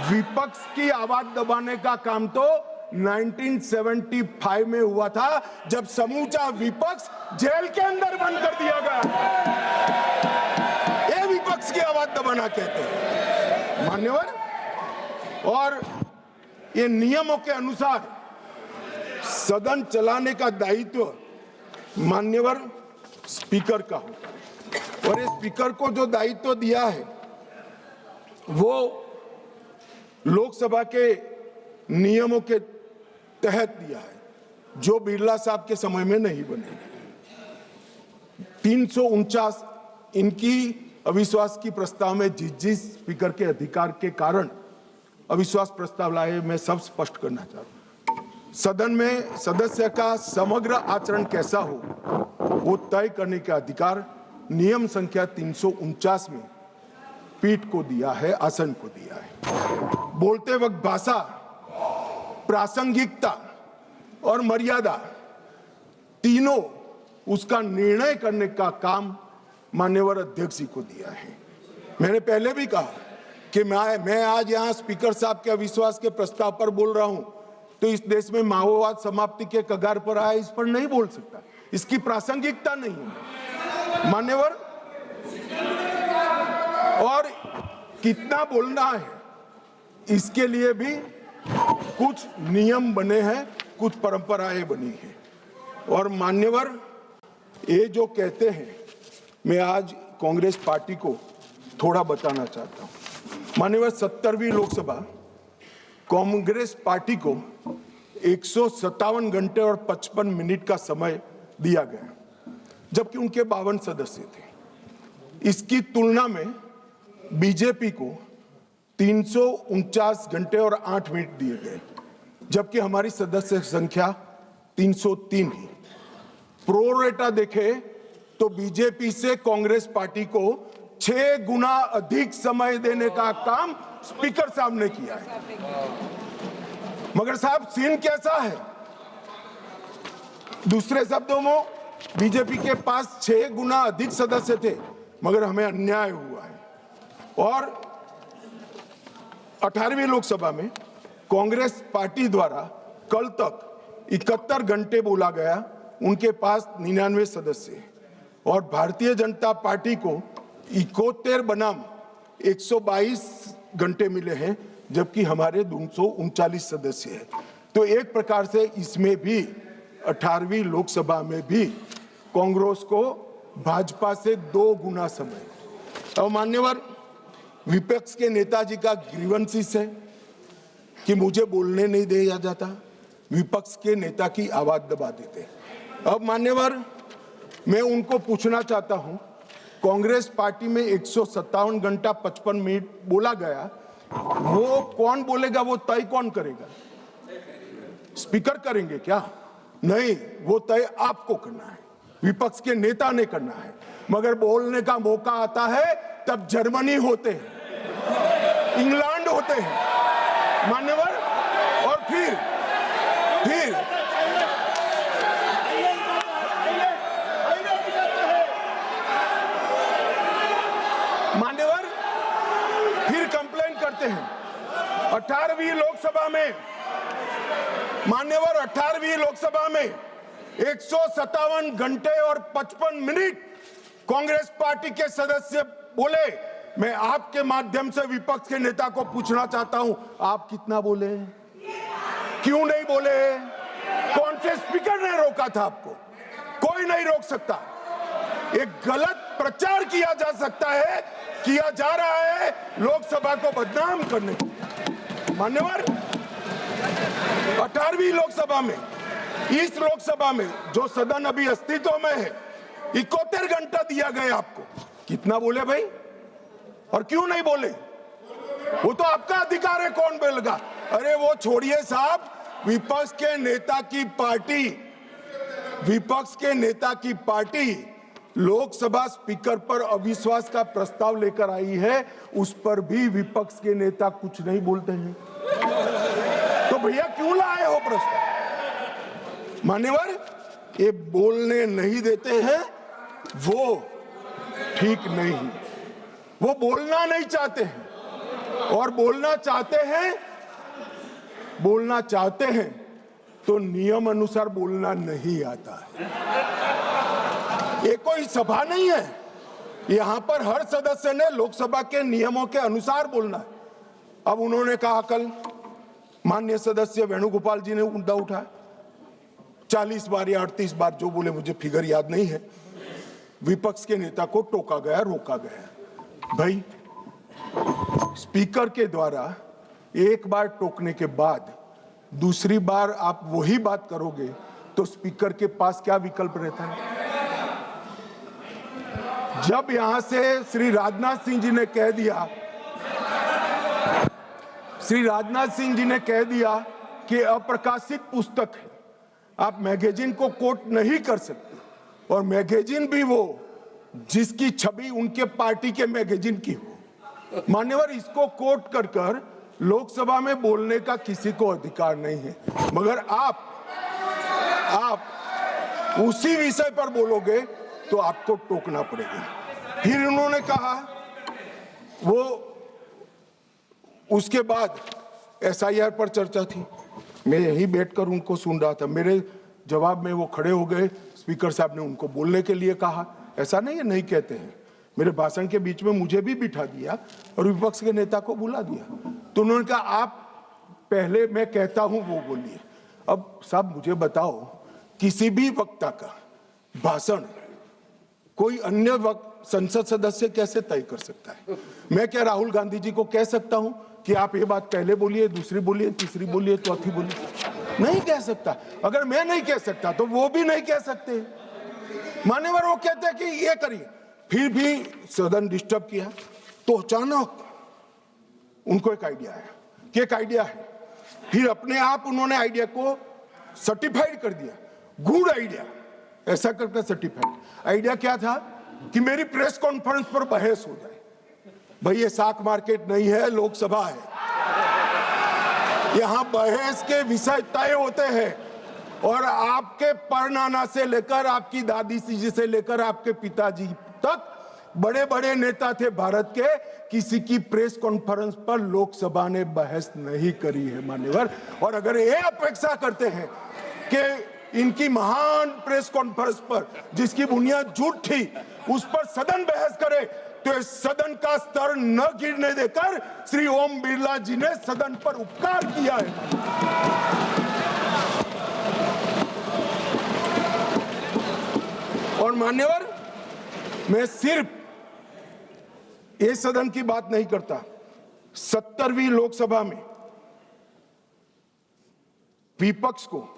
A: विपक्ष की आवाज दबाने का काम तो 1975 में हुआ था, जब समूचा विपक्ष जेल के अंदर बंद कर दिया गया। ये विपक्ष की आवाज दबाना कहते हैं मान्यवर। और ये नियमों के अनुसार सदन चलाने का दायित्व मान्यवर स्पीकर का होता है, और इस स्पीकर को जो दायित्व दिया है वो लोकसभा के नियमों के तहत दिया है, जो बिरला साहब के समय में नहीं बने। 349 इनकी अविश्वास की प्रस्ताव में जिस स्पीकर के अधिकार के कारण अविश्वास प्रस्ताव लाए, मैं सब स्पष्ट करना चाहता हूं। सदन में सदस्य का समग्र आचरण कैसा हो, वो तय करने का अधिकार नियम संख्या 349 में पीठ को दिया है, आसन को दिया है। बोलते वक्त भाषा, प्रासंगिकता और मर्यादा तीनों उसका निर्णय करने का काम माननीय अध्यक्ष जी को दिया है। मैंने पहले भी कहा कि मैं आज यहाँ स्पीकर साहब के अविश्वास के प्रस्ताव पर बोल रहा हूं, तो इस देश में माओवाद समाप्ति के कगार पर आया, इस पर नहीं बोल सकता, इसकी प्रासंगिकता नहीं है मान्यवर। और कितना बोलना है, इसके लिए भी कुछ नियम बने हैं, कुछ परंपराएं बनी हैं। और मान्यवर, ये जो कहते हैं, मैं आज कांग्रेस पार्टी को थोड़ा बताना चाहता हूं। मान्यवर, 70वीं लोकसभा कांग्रेस पार्टी को 157 घंटे और 55 मिनट का समय दिया गया, जबकि उनके 52 सदस्य थे। इसकी तुलना में बीजेपी को 349 घंटे और 8 मिनट दिए गए, जबकि हमारी सदस्य संख्या 303 है। प्रोरेटा देखे तो बीजेपी से कांग्रेस पार्टी को 6 गुना अधिक समय देने का काम स्पीकर साहब ने किया है। मगर साहब सीन कैसा है? दूसरे शब्दों में बीजेपी के पास 6 गुना अधिक सदस्य थे, मगर हमें अन्याय हुआ है। और 18वीं लोकसभा में कांग्रेस पार्टी द्वारा कल तक 71 घंटे बोला गया, उनके पास 99 सदस्य हैं। और भारतीय जनता पार्टी को 71 बनाम 122 घंटे मिले हैं, जबकि हमारे 239 सदस्य हैं। तो एक प्रकार से इसमें भी 18वीं लोकसभा में भी कांग्रेस को भाजपा से 2 गुना समय। और मान्यवर, विपक्ष के नेताजी का ग्रीवेंसेस है कि मुझे बोलने नहीं दिया जाता, विपक्ष के नेता की आवाज दबा देते। अब मान्यवर, मैं उनको पूछना चाहता हूं, कांग्रेस पार्टी में 157 घंटा 55 मिनट बोला गया, वो कौन बोलेगा? वो तय कौन करेगा? स्पीकर करेंगे क्या? नहीं, वो तय आपको करना है, विपक्ष के नेता ने करना है। मगर बोलने का मौका आता है तब जर्मनी होते हैं, इंग्लैंड होते हैं मान्यवर, और फिर मान्यवर फिर कंप्लेन करते हैं। 18वीं लोकसभा में मान्यवर 18वीं लोकसभा में 157 घंटे और 55 मिनट कांग्रेस पार्टी के सदस्य बोले। मैं आपके माध्यम से विपक्ष के नेता को पूछना चाहता हूं, आप कितना बोले? क्यों नहीं बोले? कौन से स्पीकर ने रोका था आपको? कोई नहीं रोक सकता। एक गलत प्रचार किया जा सकता है, किया जा रहा है लोकसभा को बदनाम करने के लिए। मान्यवर, 18वीं लोकसभा में, इस लोकसभा में जो सदन अभी अस्तित्व में है, 71 घंटा दिया गया आपको। कितना बोले भाई? और क्यों नहीं बोले? वो तो आपका अधिकार है, कौन बोलेगा? अरे वो छोड़िए साहब, विपक्ष के नेता की पार्टी लोकसभा स्पीकर पर अविश्वास का प्रस्ताव लेकर आई है, उस पर भी विपक्ष के नेता कुछ नहीं बोलते हैं। तो भैया क्यों लाए हो प्रस्ताव? मान्यवर, ये बोलने नहीं देते हैं, वो ठीक नहीं। वो बोलना नहीं चाहते हैं, और बोलना चाहते हैं तो नियम अनुसार बोलना नहीं आता है। ये कोई सभा नहीं है, यहां पर हर सदस्य ने लोकसभा के नियमों के अनुसार बोलना है। अब उन्होंने कहा, कल माननीय सदस्य वेणुगोपाल जी ने मुद्दा उठाया, 40 बार या 38 बार जो बोले, मुझे फिगर याद नहीं है, विपक्ष के नेता को टोका गया, रोका गया। भाई, स्पीकर के द्वारा एक बार टोकने के बाद दूसरी बार आप वही बात करोगे तो स्पीकर के पास क्या विकल्प रहता है? जब यहां से श्री राजनाथ सिंह जी ने कह दिया कि अप्रकाशित पुस्तक है, आप मैगजीन को कोट नहीं कर सकते, और मैगजीन भी वो जिसकी छवि उनके पार्टी के मैगजीन की हो। मान्यवर, इसको कोट कर लोकसभा में बोलने का किसी को अधिकार नहीं है। मगर आप उसी विषय पर बोलोगे तो आपको टोकना पड़ेगा। फिर उन्होंने कहा, वो उसके बाद SIR पर चर्चा थी, मैं यहीं बैठकर उनको सुन रहा था। मेरे जवाब में वो खड़े हो गए, स्पीकर साहब ने उनको बोलने के लिए कहा। ऐसा नहीं है, नहीं कहते हैं। मेरे भाषण के बीच में मुझे भी बिठा दिया और विपक्ष के नेता को बुला दिया। तो उन्होंने कहा, आप पहले मैं कहता हूं वो बोलिए। अब साहब मुझे बताओ, किसी भी वक्ता का भाषण कोई अन्य संसद सदस्य कैसे तय कर सकता है? मैं क्या राहुल गांधी जी को कह सकता हूं कि आप ये बात पहले बोलिए, दूसरी बोलिए, तीसरी बोलिए, चौथी बोलिए? नहीं कह सकता। अगर मैं नहीं कह सकता तो वो भी नहीं कह सकते। मान्यवर, वो कहते हैं कि ये करिए। फिर भी सदन डिस्टर्ब किया तो अचानक उनको एक आइडिया आया कि एक आइडिया है। फिर अपने आप उन्होंने आइडिया को सर्टिफाइड कर दिया, गुड आइडिया। ऐसा करके सर्टिफाइड। आइडिया क्या था कि मेरी प्रेस कॉन्फ्रेंस पर बहस हो जाए। भाई ये साख मार्केट नहीं है, लोकसभा है। यहां बहस के विषय तय होते हैं और आपके परनाना से लेकर आपकी दादी जी से लेकर आपके पिताजी तक बड़े बड़े नेता थे भारत के, किसी की प्रेस कॉन्फ्रेंस पर लोकसभा ने बहस नहीं करी है मान्यवर। और अगर ये अपेक्षा करते हैं कि इनकी महान प्रेस कॉन्फ्रेंस पर जिसकी बुनियाद झूठ थी उस पर सदन बहस करे, तो इस सदन का स्तर न गिरने देकर श्री ओम बिरला जी ने सदन पर उपकार किया है। और मान्यवर, मैं सिर्फ इस सदन की बात नहीं करता। 70वीं लोकसभा में विपक्ष को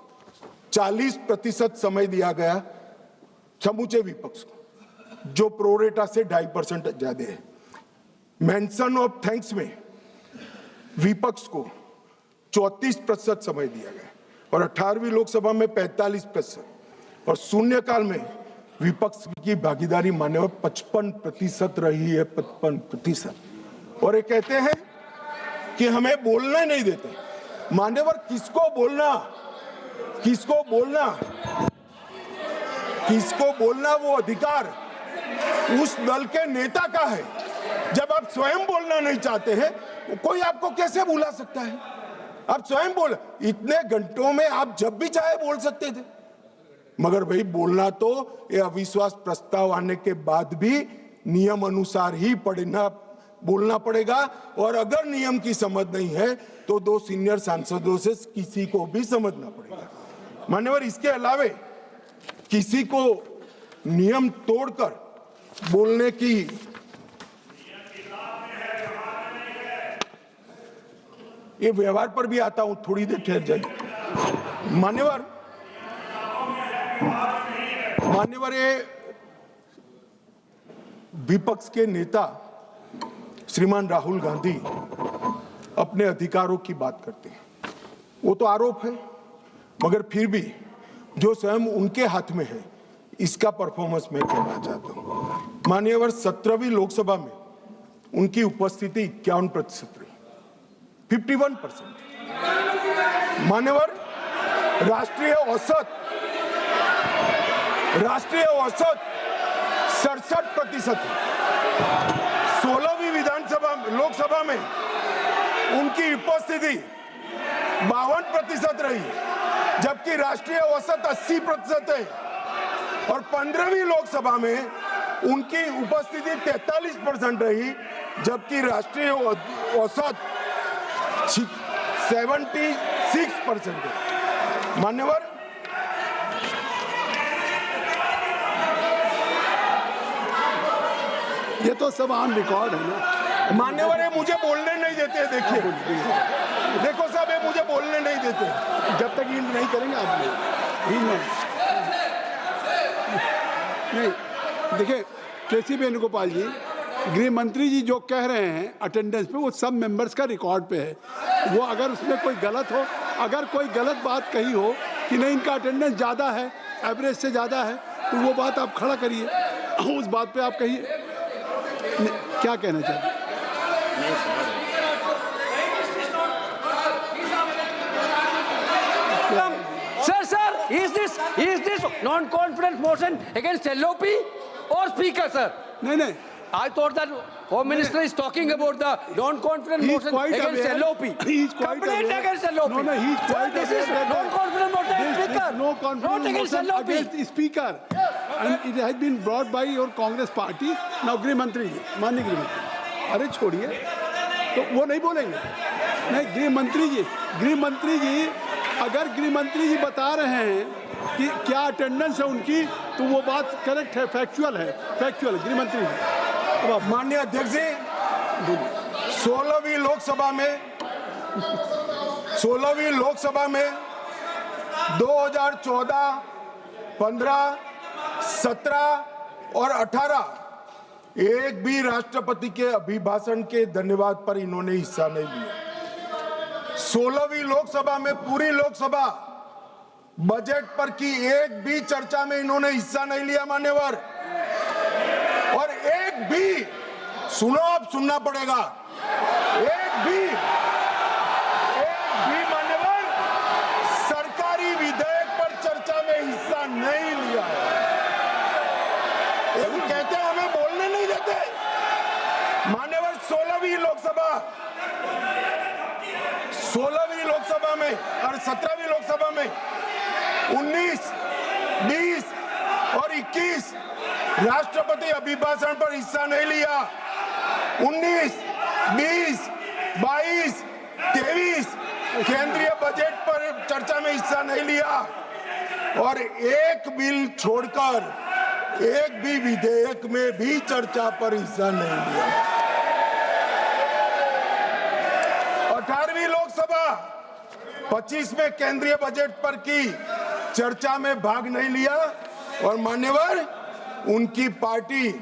A: 40% समय दिया गया, समूचे विपक्ष को, जो प्रोरेटा से 2.5% ज्यादा है। मेंशन ऑफ थैंक्स में विपक्ष को 34% समय दिया गया और 18वीं लोकसभा में 45% और शून्यकाल में विपक्ष की भागीदारी मान्यवर 55% रही है, 55%। और ये कहते हैं कि हमें बोलना नहीं देते। मान्यवर, किसको बोलना, किसको बोलना, किसको बोलना वो अधिकार उस दल के नेता का है। जब आप स्वयं बोलना नहीं चाहते हैं, कोई आपको कैसे बुला सकता है? आप स्वयं बोल, इतने घंटों में आप जब भी चाहे बोल सकते थे, मगर भाई बोलना तो ये अविश्वास प्रस्ताव आने के बाद भी नियम अनुसार ही बोलना पड़ेगा। और अगर नियम की समझ नहीं है तो 2 सीनियर सांसदों से किसी को भी समझना पड़ेगा मान्यवर। इसके अलावे किसी को नियम तोड़कर बोलने की ये व्यवहार पर भी आता हूं, थोड़ी देर ठहर जाइए मान्यवर। ये विपक्ष के नेता श्रीमान राहुल गांधी अपने अधिकारों की बात करते हैं, वो तो आरोप है, मगर फिर भी जो स्वयं उनके हाथ में है इसका परफॉर्मेंस मैं कहना चाहता हूं। मान्यवर, 17वीं लोकसभा में उनकी उपस्थिति 51% रही, 51%। मान्यवर, राष्ट्रीय औसत 67% है। 16वीं लोकसभा में उनकी उपस्थिति 52% रही, जबकि राष्ट्रीय औसत 80% है। और 15वीं लोकसभा में उनकी उपस्थिति 43% रही, जबकि राष्ट्रीय औसत 76% है। मान्यवर,
B: ये तो सब ऑन रिकॉर्ड है ना
A: मान्यवर। ये मुझे बोलने नहीं देते, देखिए देखो साहब, ये मुझे बोलने नहीं देते
B: जब तक यील्ड नहीं करेंगे आप लोग। नहीं, देखिए केसी वेणुगोपाल जी, गृह मंत्री जी जो कह रहे हैं अटेंडेंस पे, वो सब मेंबर्स का रिकॉर्ड पे है। वो अगर उसमें कोई गलत हो, अगर कोई गलत बात कही हो कि नहीं इनका अटेंडेंस ज़्यादा है, एवरेज से ज़्यादा है, तो वो बात आप खड़ा करिए, उस बात पे आप कहिए क्या कहना चाहते हैं।
D: Sir, is this non-confidence motion against LOP or Speaker, sir?
B: नहीं,
D: I thought that Home Minister is talking about the non-confidence
B: he is
D: motion
B: quite
D: against
B: aware.
D: LOP.
B: He is quite
D: Complaint
B: aware.
D: against LOP.
B: No, he is quite
D: This
B: aware
D: is
B: that
D: non-confidence motion against
B: There
D: Speaker.
B: is no confidence
D: Not against
B: motion
D: LOP.
B: against the Speaker, and it has been brought by your Congress party. Now गृह मंत्री जी, माननीय गृह मंत्री, अरे छोड़िए, तो वो नहीं बोलेंगे। नहीं, गृह मंत्री जी अगर गृह मंत्री जी बता रहे हैं कि क्या अटेंडेंस है उनकी, तो वो बात करेक्ट है, फैक्चुअल है गृह मंत्री जी।
A: अब माननीय अध्यक्ष जी, 16वीं लोकसभा में 2014, 15, 17 और 18 एक भी राष्ट्रपति के अभिभाषण के धन्यवाद पर इन्होंने हिस्सा नहीं लिया। 16वीं लोकसभा में पूरी लोकसभा बजट पर की एक भी चर्चा में इन्होंने हिस्सा नहीं लिया मान्यवर। और एक भी, सुनो, अब सुनना पड़ेगा, एक भी मान्यवर सरकारी विधेयक पर चर्चा में हिस्सा नहीं लिया है। ये कहते हैं हमें बोलने नहीं देते। मान्यवर 16वीं लोकसभा में और 17वीं लोकसभा में 19, 20 और 21 राष्ट्रपति अभिभाषण पर हिस्सा नहीं लिया। 19, 20, 22, 23 केंद्रीय बजट पर चर्चा में हिस्सा नहीं लिया। और एक बिल छोड़कर एक भी विधेयक में भी चर्चा पर हिस्सा नहीं लिया। 18वीं लोकसभा 25 में केंद्रीय बजट पर की चर्चा में भाग नहीं लिया। और मान्यवर, उनकी पार्टी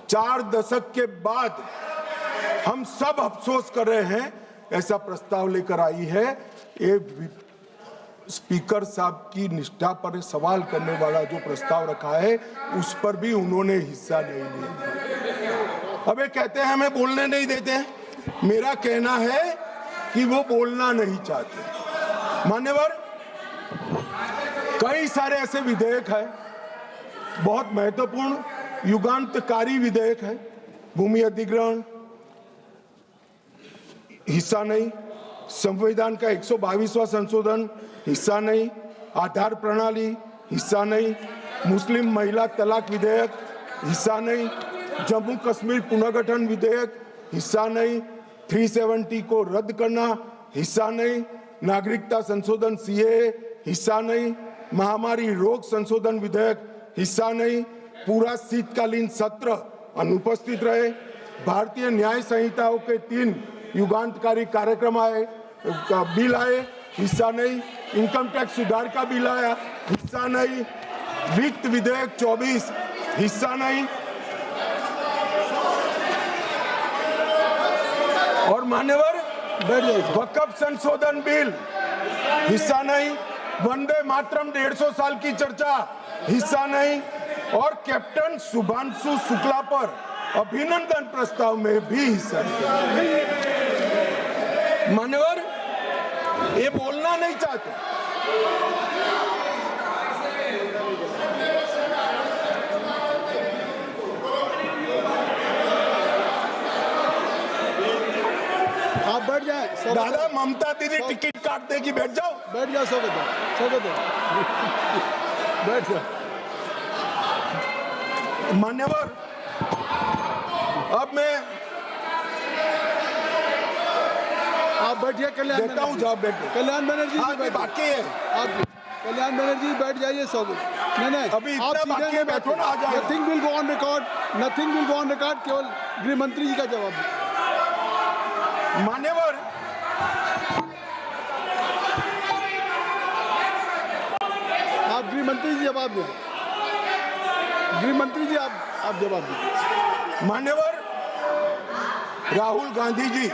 A: 4 दशक के बाद हम सब अफसोस कर रहे हैं ऐसा प्रस्ताव लेकर आई है। ये स्पीकर साहब की निष्ठा पर सवाल करने वाला जो प्रस्ताव रखा है उस पर भी उन्होंने हिस्सा नहीं लिया। अब ये कहते हैं हमें बोलने नहीं देते। मेरा कहना है कि वो बोलना नहीं चाहते। मान्यवर, कई सारे ऐसे विधेयक हैं, बहुत महत्वपूर्ण युगांतकारी विधेयक है। भूमि अधिग्रहण हिस्सा नहीं, संविधान का 122वां संशोधन हिस्सा नहीं, आधार प्रणाली हिस्सा नहीं, मुस्लिम महिला तलाक विधेयक हिस्सा नहीं, जम्मू कश्मीर पुनर्गठन विधेयक हिस्सा नहीं, 370 को रद्द करना हिस्सा नहीं, नागरिकता संशोधन सीएए हिस्सा नहीं, महामारी रोग संशोधन विधेयक हिस्सा नहीं, पूरा शीतकालीन सत्र अनुपस्थित रहे, भारतीय न्याय संहिताओं के 3 युगांतकारी कार्यक्रम आए, बिल आए, हिस्सा नहीं, इनकम टैक्स सुधार का बिल आया, हिस्सा नहीं, वित्त विधेयक 24 हिस्सा नहीं। और मान्यवर, वक्फ संशोधन बिल हिस्सा नहीं, वंदे मातरम 150 साल की चर्चा हिस्सा नहीं, और कैप्टन शुभांशु शुक्ला पर अभिनंदन प्रस्ताव में भी हिस्सा नहीं। मान्यवर, ये बोलना नहीं चाहते।
B: आप बैठ जाए।
A: दादा, ममता दीदी टिकट काट देगी, बैठ जाओ।
B: बैठ जाओ, स्वागत है। बैठ जाओ।
A: मान्यवर, अब मैं
B: आप बैठिए। कल्याण
A: देता हूँ जवाब। बैठे
B: कल्याण बनर्जी जी बैठिए।
A: बाकी है,
B: आप कल्याण बनर्जी बैठ जाइए। स्वागत। नहीं
A: अभी इतना बाकी है, बैठो ना, आ जाओ।
B: Nothing will go on record, nothing will go on record. केवल गृह मंत्री जी का जवाब दें।
A: मान्यवर,
B: आप गृह मंत्री जी जवाब दें। गृह मंत्री जी आप जवाब दें।
A: मान्यवर, राहुल गांधी जी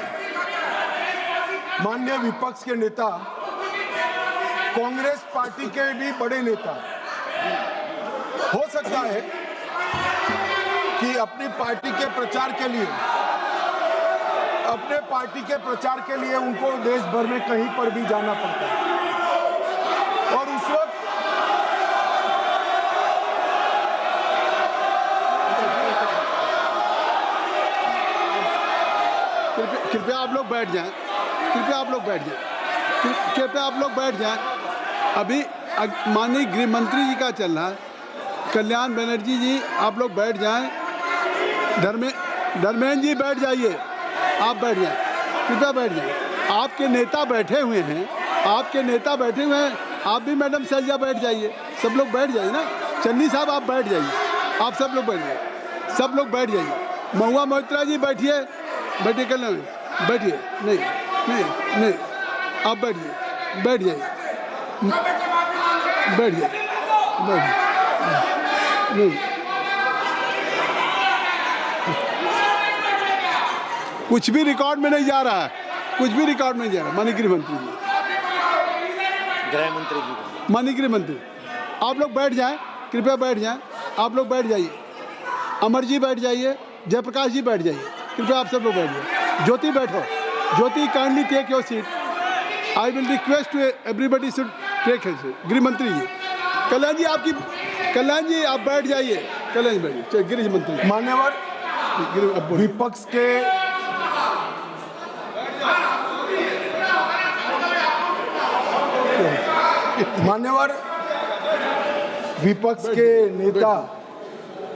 A: माननीय विपक्ष के नेता, कांग्रेस पार्टी के भी बड़े नेता, हो सकता है कि अपनी पार्टी के प्रचार के लिए उनको देश भर में कहीं पर भी जाना पड़ता है। और उस वक्त
B: कृपया आप लोग बैठ जाएं। कृपया आप लोग बैठ जाएं। अभी माननीय गृह मंत्री जी का चल रहा है। कल्याण बनर्जी जी, आप लोग बैठ जाएं। धर्मेंद्र जी बैठ जाइए। आप बैठ जाएं, कृपया बैठ जाएं। आपके नेता बैठे हुए हैं। आप भी मैडम सैलजा बैठ जाइए। सब लोग बैठ जाइए ना। चन्नी साहब आप बैठ जाइए। आप सब लोग बैठ जाइए। सब लोग बैठ जाइए। महुआ मोहित्रा जी बैठिए। बैठिए। कल्याण बैठिए। नहीं, आप बैठ जाइए। नहीं, कुछ भी रिकॉर्ड में नहीं जा रहा है। माननीय गृह मंत्री जी,
C: गृह मंत्री जी को।
B: माननीय गृह मंत्री, आप लोग बैठ जाएं, कृपया बैठ जाएं। आप लोग बैठ जाइए। अमर जी बैठ जाइए, जयप्रकाश जी बैठ जाइए, कृपया आप सब लोग बैठ जाइए। ज्योति बैठो। Jyoti, kindly take your seat. I will request everybody should take his seat. गृह मंत्री जी, कल्याण जी कल्याण जी आप बैठ जाइए। कल्याण जी बैठिए। गृह मंत्री,
A: मान्यवर विपक्ष के मान्यवर विपक्ष के नेता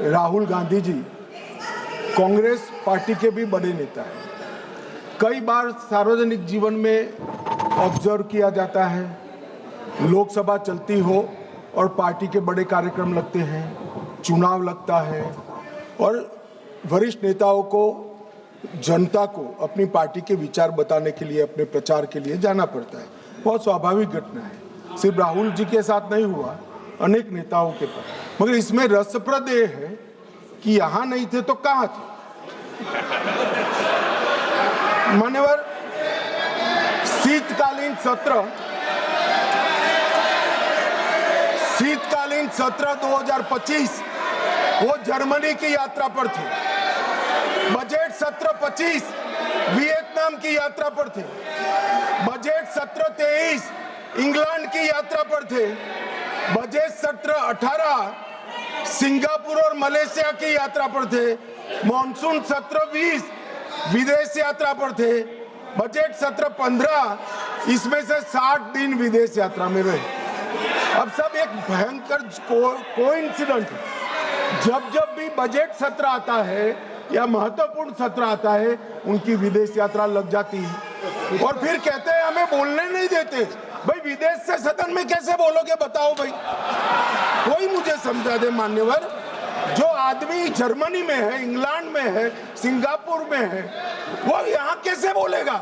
A: राहुल गांधी जी कांग्रेस पार्टी के भी बड़े नेता हैं। कई बार सार्वजनिक जीवन में ऑब्जर्व किया जाता है, लोकसभा चलती हो और पार्टी के बड़े कार्यक्रम लगते हैं, चुनाव लगता है और वरिष्ठ नेताओं को, जनता को अपनी पार्टी के विचार बताने के लिए, अपने प्रचार के लिए जाना पड़ता है। बहुत स्वाभाविक घटना है। सिर्फ राहुल जी के साथ नहीं हुआ, अनेक नेताओं के पास। मगर इसमें रसप्रद ये है कि यहां नहीं थे तो कहां थे? मान्यवर, शीतकालीन सत्र 2025 वो जर्मनी की यात्रा पर थे। बजट सत्र 25 वियतनाम की यात्रा पर थे। बजट सत्र 23 इंग्लैंड की यात्रा पर थे। बजट सत्र 18 सिंगापुर और मलेशिया की यात्रा पर थे। मॉनसून सत्र 20 विदेश यात्रा पर थे। बजट सत्र 15 इसमें से 60 दिन विदेश यात्रा में रहे। अब सब एक भयंकर कोइंसिडेंट है। जब भी बजट सत्र आता है या महत्वपूर्ण सत्र आता है, उनकी विदेश यात्रा लग जाती है और फिर कहते हैं हमें बोलने नहीं देते। भाई विदेश से सदन में कैसे बोलोगे बताओ भाई, कोई मुझे समझा दे। मान्यवर, जो आदमी जर्मनी में है, इंग्लैंड में है, सिंगापुर में है, वो यहाँ कैसे बोलेगा?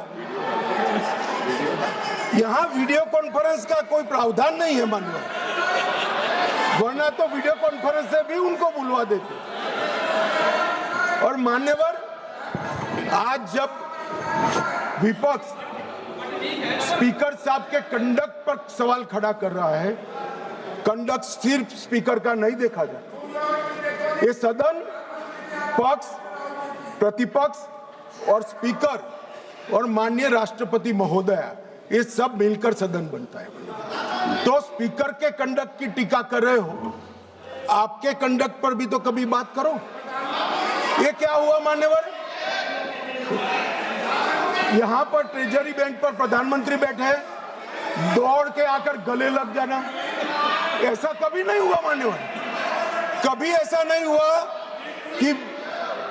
A: यहाँ वीडियो कॉन्फ्रेंस का कोई प्रावधान नहीं है मान्यवर, वरना तो वीडियो कॉन्फ्रेंस से भी उनको बुलवा देते। और मान्यवर, आज जब विपक्ष स्पीकर साहब के कंडक्ट पर सवाल खड़ा कर रहा है, कंडक्ट सिर्फ स्पीकर का नहीं देखा जाता। ये सदन पक्ष, प्रतिपक्ष और स्पीकर और माननीय राष्ट्रपति महोदया, ये सब मिलकर सदन बनता है। तो स्पीकर के कंडक्ट की टीका कर रहे हो, आपके कंडक्ट पर भी तो कभी बात करो। ये क्या हुआ मान्यवर? यहां पर ट्रेजरी बेंच पर प्रधानमंत्री बैठे हैं, दौड़ के आकर गले लग जाना, ऐसा कभी नहीं हुआ मान्यवर। कभी ऐसा नहीं हुआ कि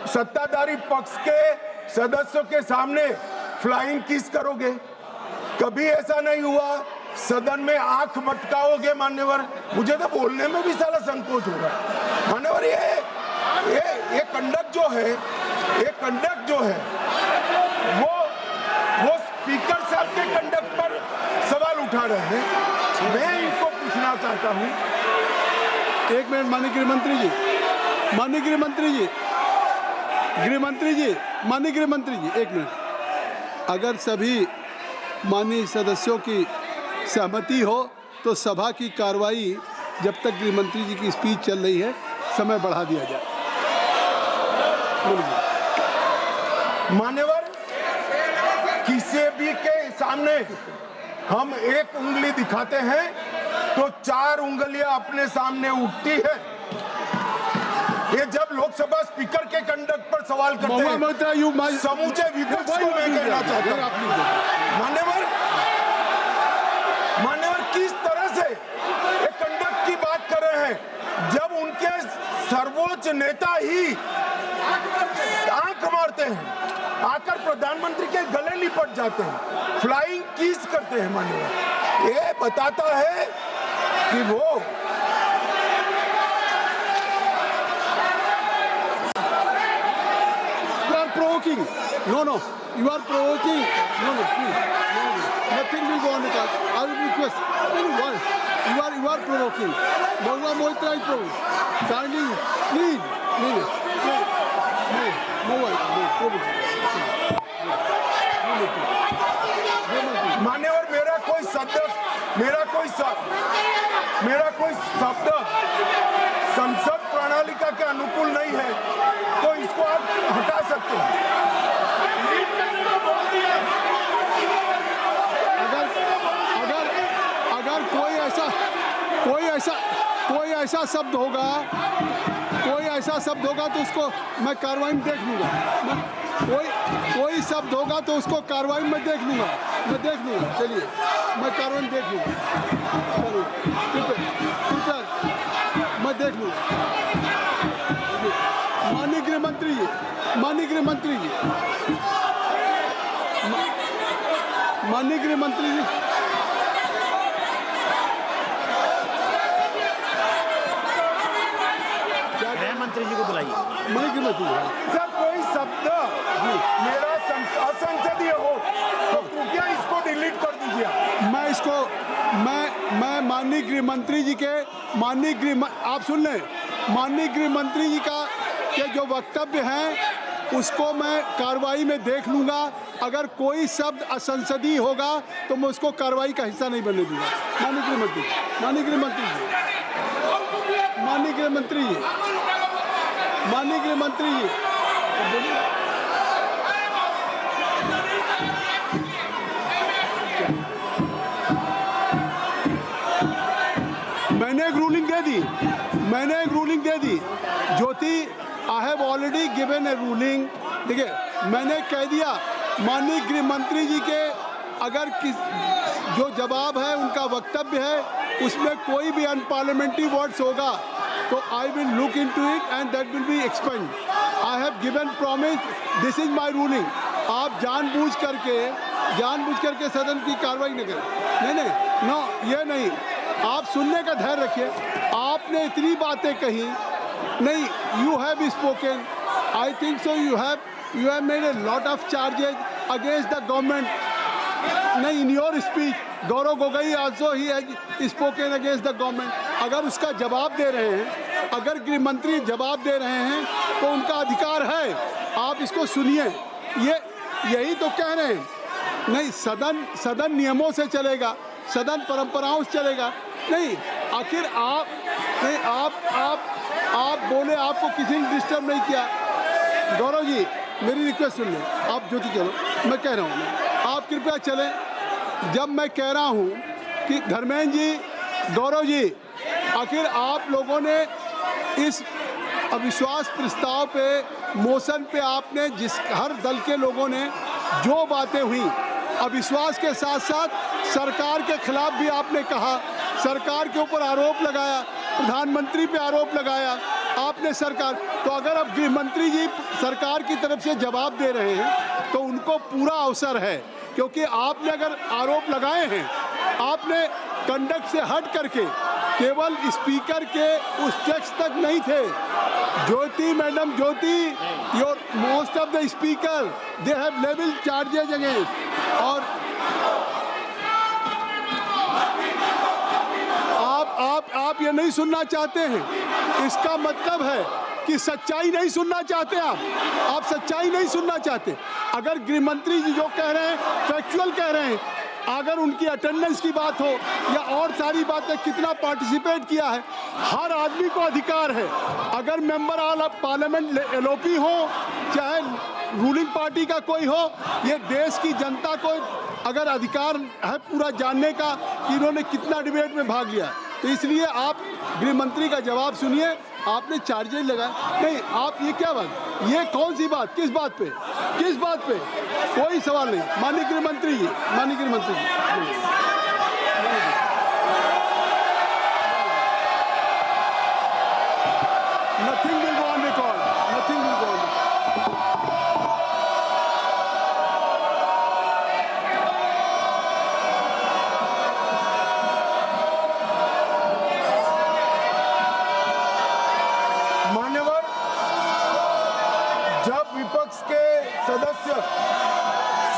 A: सत्ताधारी पक्ष के सदस्यों के सामने फ्लाइंग किस करोगे। कभी ऐसा नहीं हुआ सदन में आंख मटकाओगे मान्यवर। मुझे तो बोलने में भी सारा संकोच हो रहा है मान्यवर। ये कंडक्ट जो है वो स्पीकर साहब के कंडक्ट पर सवाल उठा रहे हैं। मैं इनको पूछना चाहता हूं।
B: एक मिनट माननीय गृह मंत्री जी, माननीय गृह मंत्री जी, एक मिनट। अगर सभी माननीय सदस्यों की सहमति हो तो सभा की कार्रवाई जब तक गृह मंत्री जी की स्पीच चल रही है समय बढ़ा दिया जाए।
A: मान्यवर, किसी भी के सामने हम एक उंगली दिखाते हैं तो 4 उंगलियां अपने सामने उठती है। ये जब लोकसभा स्पीकर के कंडक्ट पर सवाल करते हैं, समूचे विपक्ष को मैं कहना चाहता हूं मान्यवर, किस तरह से एक कंडक्ट की बात कर रहे हैं जब उनके सर्वोच्च नेता ही आंख मारते हैं, आकर प्रधानमंत्री के गले लिपट जाते हैं, फ्लाइंग किस करते हैं मान्यवर। ये बताता है कि वो
B: provoking. No, you are provoking. No, please. No. Nothing will go on the card. I will request. Why? You are provoking. Bangla Moitra is provoking. Kindly, please.
A: मान्यवर, मेरा कोई शब्द संसद प्रणालिका के अनुकूल नहीं है तो इसको आप हटा सकते हैं।
B: अगर कोई ऐसा शब्द होगा तो उसको मैं कार्रवाई में देख लूंगा। कोई शब्द होगा तो उसको कार्रवाई में देख लूंगा। चलिए मैं कार्रवाई में देख लूंगा। मैं देख लूंगा। माननीय गृह मंत्री जी, माननीय गृह मंत्री जी,
C: गृह मंत्री जी को बुलाइए।
B: माननीय गृह मंत्री जी,
A: सर कोई शब्द मेरा असंसदीय हो तो कृपया इसको डिलीट कर दीजिए।
B: मैं माननीय गृह मंत्री जी के आप सुन लें, माननीय गृह मंत्री जी के जो वक्तव्य हैं उसको मैं कार्रवाई में देख लूंगा। अगर कोई शब्द असंसदीय होगा तो मैं उसको कार्रवाई का हिस्सा नहीं बनने दूंगा। माननीय गृह मंत्री जी, माननीय गृह मंत्री जी, माननीय गृह मंत्री जी, माननीय गृह मंत्री जी, मैंने एक ruling they the Jyoti, I have already given A ruling. देखिए मैंने कह दिया माननीय गृह मंत्री जी के अगर जो जवाब है उनका वक्तव्य है उसमें कोई भी अनपार्लियामेंट्री वर्ड्स होगा तो I will look into it and that will be expand. I have given promise, this is my ruling. आप जानबूझ करके सदन की कार्रवाई न करें। नहीं, नो, ये नहीं। आप सुनने का धैर्य रखिए। आपने इतनी बातें कही, नहीं, you have spoken, I think so, you have made a lot of charges against the government. नहीं, in your speech Gaurav Gogoi also he has spoken against the government. अगर उसका जवाब दे रहे हैं, अगर गृह मंत्री जवाब दे रहे हैं तो उनका अधिकार है, आप इसको सुनिए। यही तो कह रहे हैं। नहीं, सदन नियमों से चलेगा, सदन परंपराओं से चलेगा। नहीं, आखिर आप बोले, आपको किसी ने डिस्टर्ब नहीं किया। गौरव जी मेरी रिक्वेस्ट सुन लें, आप ज्योति चलो, मैं कह रहा हूँ, आप कृपया चलें। जब मैं कह रहा हूँ कि धर्मेंद्र जी, गौरव जी, आखिर आप लोगों ने इस अविश्वास प्रस्ताव पे, मोशन पे आपने हर दल के लोगों ने जो बातें हुई, अविश्वास के साथ साथ सरकार के खिलाफ भी आपने कहा, सरकार के ऊपर आरोप लगाया, प्रधानमंत्री पे आरोप लगाया आपने सरकार। तो अगर अब गृह मंत्री जी सरकार की तरफ से जवाब दे रहे हैं तो उनको पूरा अवसर है, क्योंकि आपने अगर आरोप लगाए हैं, आपने कंडक्ट से हट करके केवल स्पीकर के उस टेक्स्ट तक नहीं थे। Jyoti madam, Jyoti, your most of the speaker they have level charges against. और आप ये नहीं सुनना चाहते हैं, इसका मतलब है कि सच्चाई नहीं सुनना चाहते। आप सच्चाई नहीं सुनना चाहते। अगर गृह मंत्री जी जो कह रहे हैं फैक्चुअल कह रहे हैं, अगर उनकी अटेंडेंस की बात हो या और सारी बातें, कितना पार्टिसिपेट किया है, हर आदमी को अधिकार है। अगर मेंबर ऑफ पार्लियामेंट एलओपी हो चाहे रूलिंग पार्टी का कोई हो, ये देश की जनता को अगर अधिकार है पूरा जानने का कि इन्होंने कितना डिबेट में भाग लिया। तो इसलिए आप गृह मंत्री का जवाब सुनिए। आपने चार्जेस लगाए, नहीं, आप ये क्या बात, ये कौन सी बात, किस बात पे कोई सवाल नहीं। माननीय गृह मंत्री जी, माननीय गृह मंत्री ji, nothing will go on record, nothing will go on.
A: मान्यवर, जब विपक्ष के सदस्य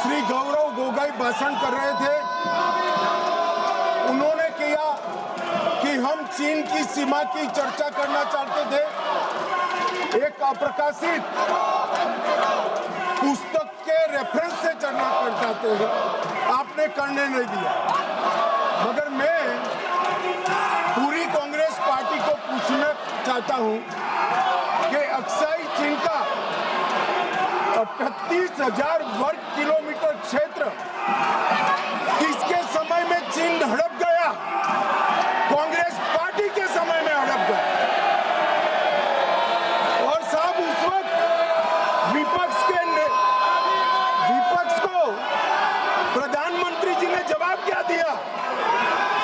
A: श्री गौरव गोगोई भाषण कर रहे थे, उन्होंने किया कि हम चीन की सीमा की चर्चा करना चाहते थे। एक अप्रकाशित पुस्तक के रेफरेंस से चर्चा करना चाहते थे, आपने करने नहीं दिया। मगर मैं पूरी कांग्रेस पार्टी को पूछना चाहता हूं कि अक्साई चीन का 38,000 वर्ग किलोमीटर क्षेत्र किसके समय में चीन हड़प गया? कांग्रेस पार्टी के समय में हड़प गया। और साहब उस वक्त विपक्ष को प्रधानमंत्री जी ने जवाब क्या दिया?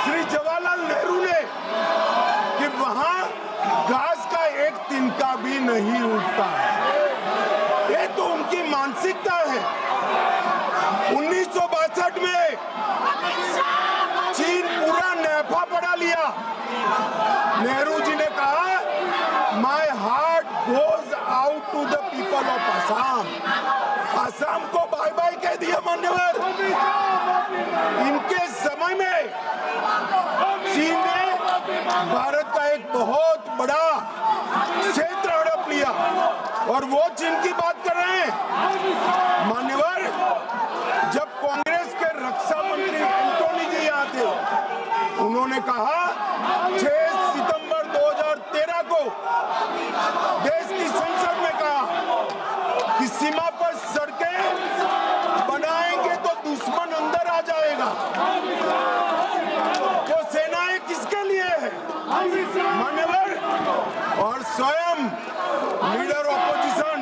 A: श्री जवाहरलाल नेहरू ने कि वहां घास का एक तिनका भी नहीं उगता है। ये तो उनकी मानसिकता है। 1962 में चीन पूरा नफा बढ़ा लिया। नेहरू जी ने कहा my heart goes out to the people of Assam. Assam को बाय बाय कह दिया मान्यवर। इनके समय में चीन ने भारत का एक बहुत बड़ा क्षेत्र हड़प लिया और वो चीन की बात कर रहे हैं। मान्यवर, जब कांग्रेस के रक्षा मंत्री एंटोनी जी यहाँ थे, उन्होंने कहा 6 सितंबर 2013 को देश की संसद में कहा कि सीमा पर सड़कें बनाएंगे तो दुश्मन अंदर आ जाएगा। तो सेनाएं किसके लिए है मान्यवर? और स्वयं लीडर ऑपोजिशन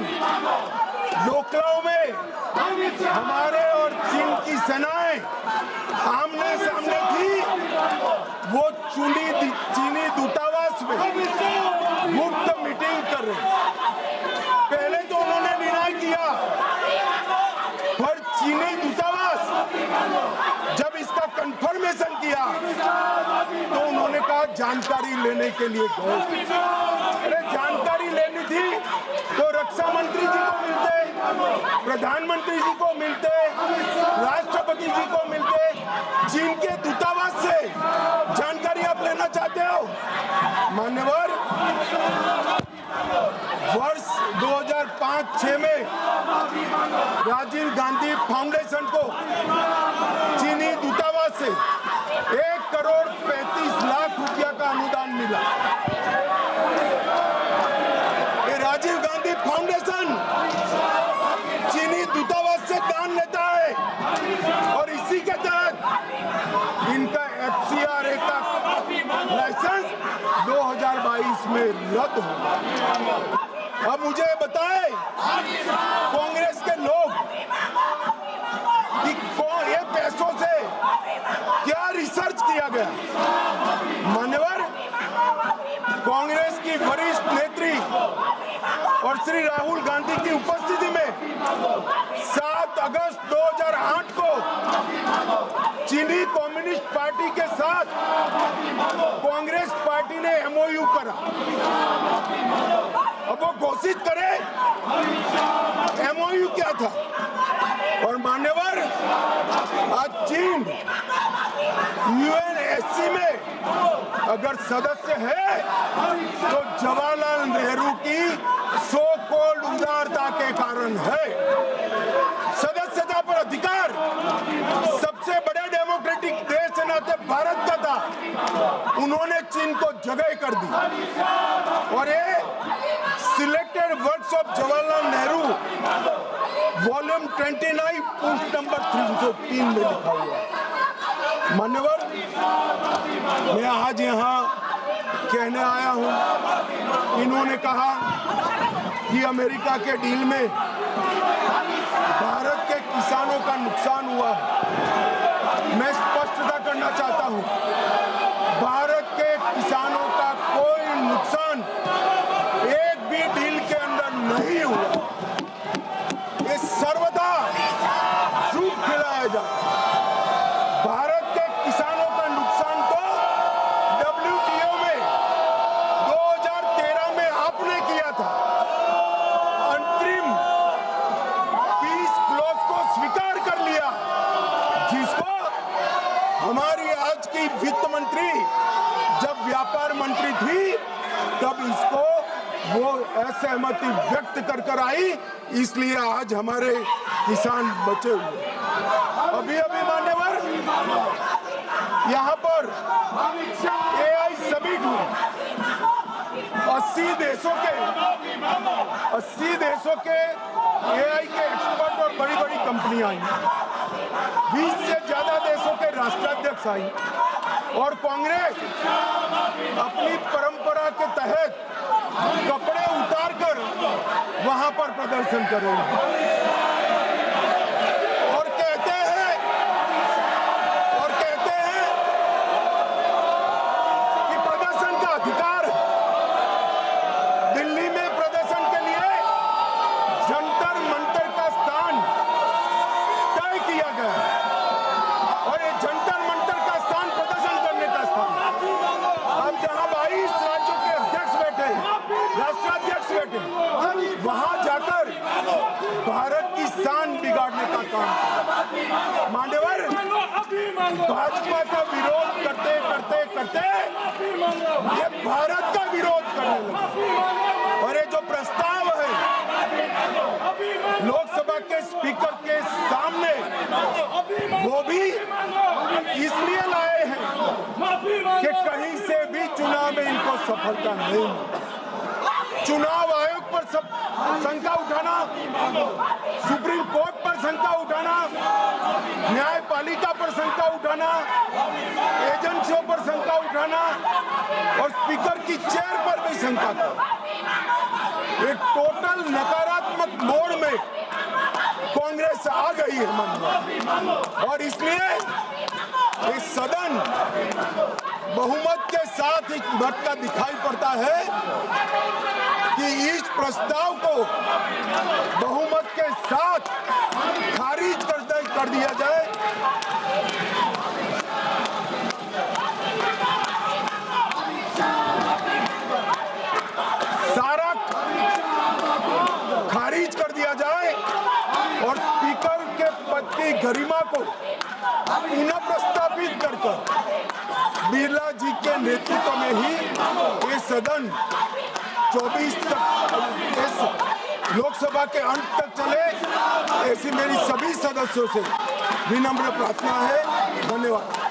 A: लोकलाओ में हमारे और चीन की सेनाएं आमने सामने थी। वो चीनी दूतावास में मुफ्त मीटिंग कर रहे। पहले तो उन्होंने डिनाई किया, पर चीनी दूतावास जब इसका कंफर्मेशन किया तो उन्होंने कहा जानकारी लेने के लिए गए। अरे जानकारी लेनी थी तो रक्षा मंत्री जी को मिलते, प्रधानमंत्री जी को मिलते, राष्ट्रपति जी को मिलते। चीन के दूतावास से जानकारी आप लेना चाहते हो मान्यवर? वर्ष 2005-6 में राजीव गांधी फाउंडेशन को चीनी दूतावास से 1,35,00,000 रुपया का अनुदान मिला। ये राजीव गांधी फाउंडेशन चीनी दूतावास से दान लेता है और इसी के तहत इनका FCRA का लाइसेंस 2022 में रद्द होगा। अब मुझे बताएं कांग्रेस के लोग कि ये पैसों से क्या रिसर्च किया गया? मान्यवर, कांग्रेस की वरिष्ठ नेत्री और श्री राहुल गांधी की उपस्थिति में 7 अगस्त 2008 को चीनी कम्युनिस्ट पार्टी के साथ कांग्रेस पार्टी ने MOU करा। अब वो घोषित करे MOU क्या था। और मान्यवर, आज चीन UNSC में अगर सदस्य है तो जवाहरलाल नेहरू की सो कॉल्ड उदारता के कारण है। सदस्यता पर अधिकार सबसे बड़े डेमोक्रेटिक देश के नाते भारत का था, उन्होंने चीन को जगह कर दी। और ये selected works of Jawaharlal Nehru volume 29 post number 303 में लिखा हुआ है। मान्यवर, मैं आज यहाँ कहने आया हूँ, इन्होंने कहा कि अमेरिका के डील में भारत के किसानों का नुकसान हुआ है। मैं स्पष्टता करना चाहता हूँ, भारत के किसानों का कोई नुकसान एक भी डील के अंदर नहीं हुआ। ये सर्वदा झूठ फैलाया जाता है। भारत के किसानों का नुकसान तो WTO में 2013 में आपने किया था। अंतरिम पीस क्लॉज को स्वीकार कर लिया, जिसको हमारी आज की वित्त मंत्री जब व्यापार मंत्री थी तब इसको वो असहमति व्यक्त कर आई, इसलिए आज हमारे किसान बचे हुए। अभी मान्यवर यहाँ पर AI समिट हुआ। 80 देशों के AI के एक्सपर्ट और बड़ी बड़ी कंपनियां आई। 20 से ज्यादा देशों के राष्ट्राध्यक्ष आई और कांग्रेस अपनी परंपरा के तहत कपड़े उतारकर वहां पर प्रदर्शन कर रही है और कहते हैं कि प्रदर्शन का अधिकार है। दिल्ली में प्रदर्शन के लिए जंतर मंतर का स्थान तय किया गया और ये जंतर मंतर का स्थान प्रदर्शन करने का स्थान। अब जहां 22 राज्यों के अध्यक्ष बैठे, राष्ट्राध्यक्ष बैठे, वहां जाकर भारत की शान बिगाड़ने का काम। मान्यवर, भाजपा का विरोध करते करते करते ये भारत का विरोध करने लगे और ये जो प्रस्ताव है लोकसभा के स्पीकर के सामने, वो भी इसलिए लाए हैं कि कहीं से भी चुनाव में इनको सफलता नहीं मिली। चुनाव आयोग पर सब शंका उठाना, सुप्रीम कोर्ट पर शंका उठाना, न्यायपालिका पर शंका उठाना, एजेंसियों पर शंका उठाना और स्पीकर की चेयर पर भी शंका था। एक टोटल नकारात्मक मोड में कांग्रेस आ गई है मन में और इसलिए इस सदन बहुमत के साथ एक बढ़ता दिखाई पड़ता है कि इस प्रस्ताव को बहुमत के साथ खारिज कर दिया जाए। सारा खारिज कर दिया जाए और स्पीकर के पद की गरिमा को पुनः प्रस्तावित कर बिरला जी के नेतृत्व में ही ये सदन 24 तक इस लोकसभा के अंत तक चले, ऐसी मेरी सभी सदस्यों से विनम्र प्रार्थना है। धन्यवाद।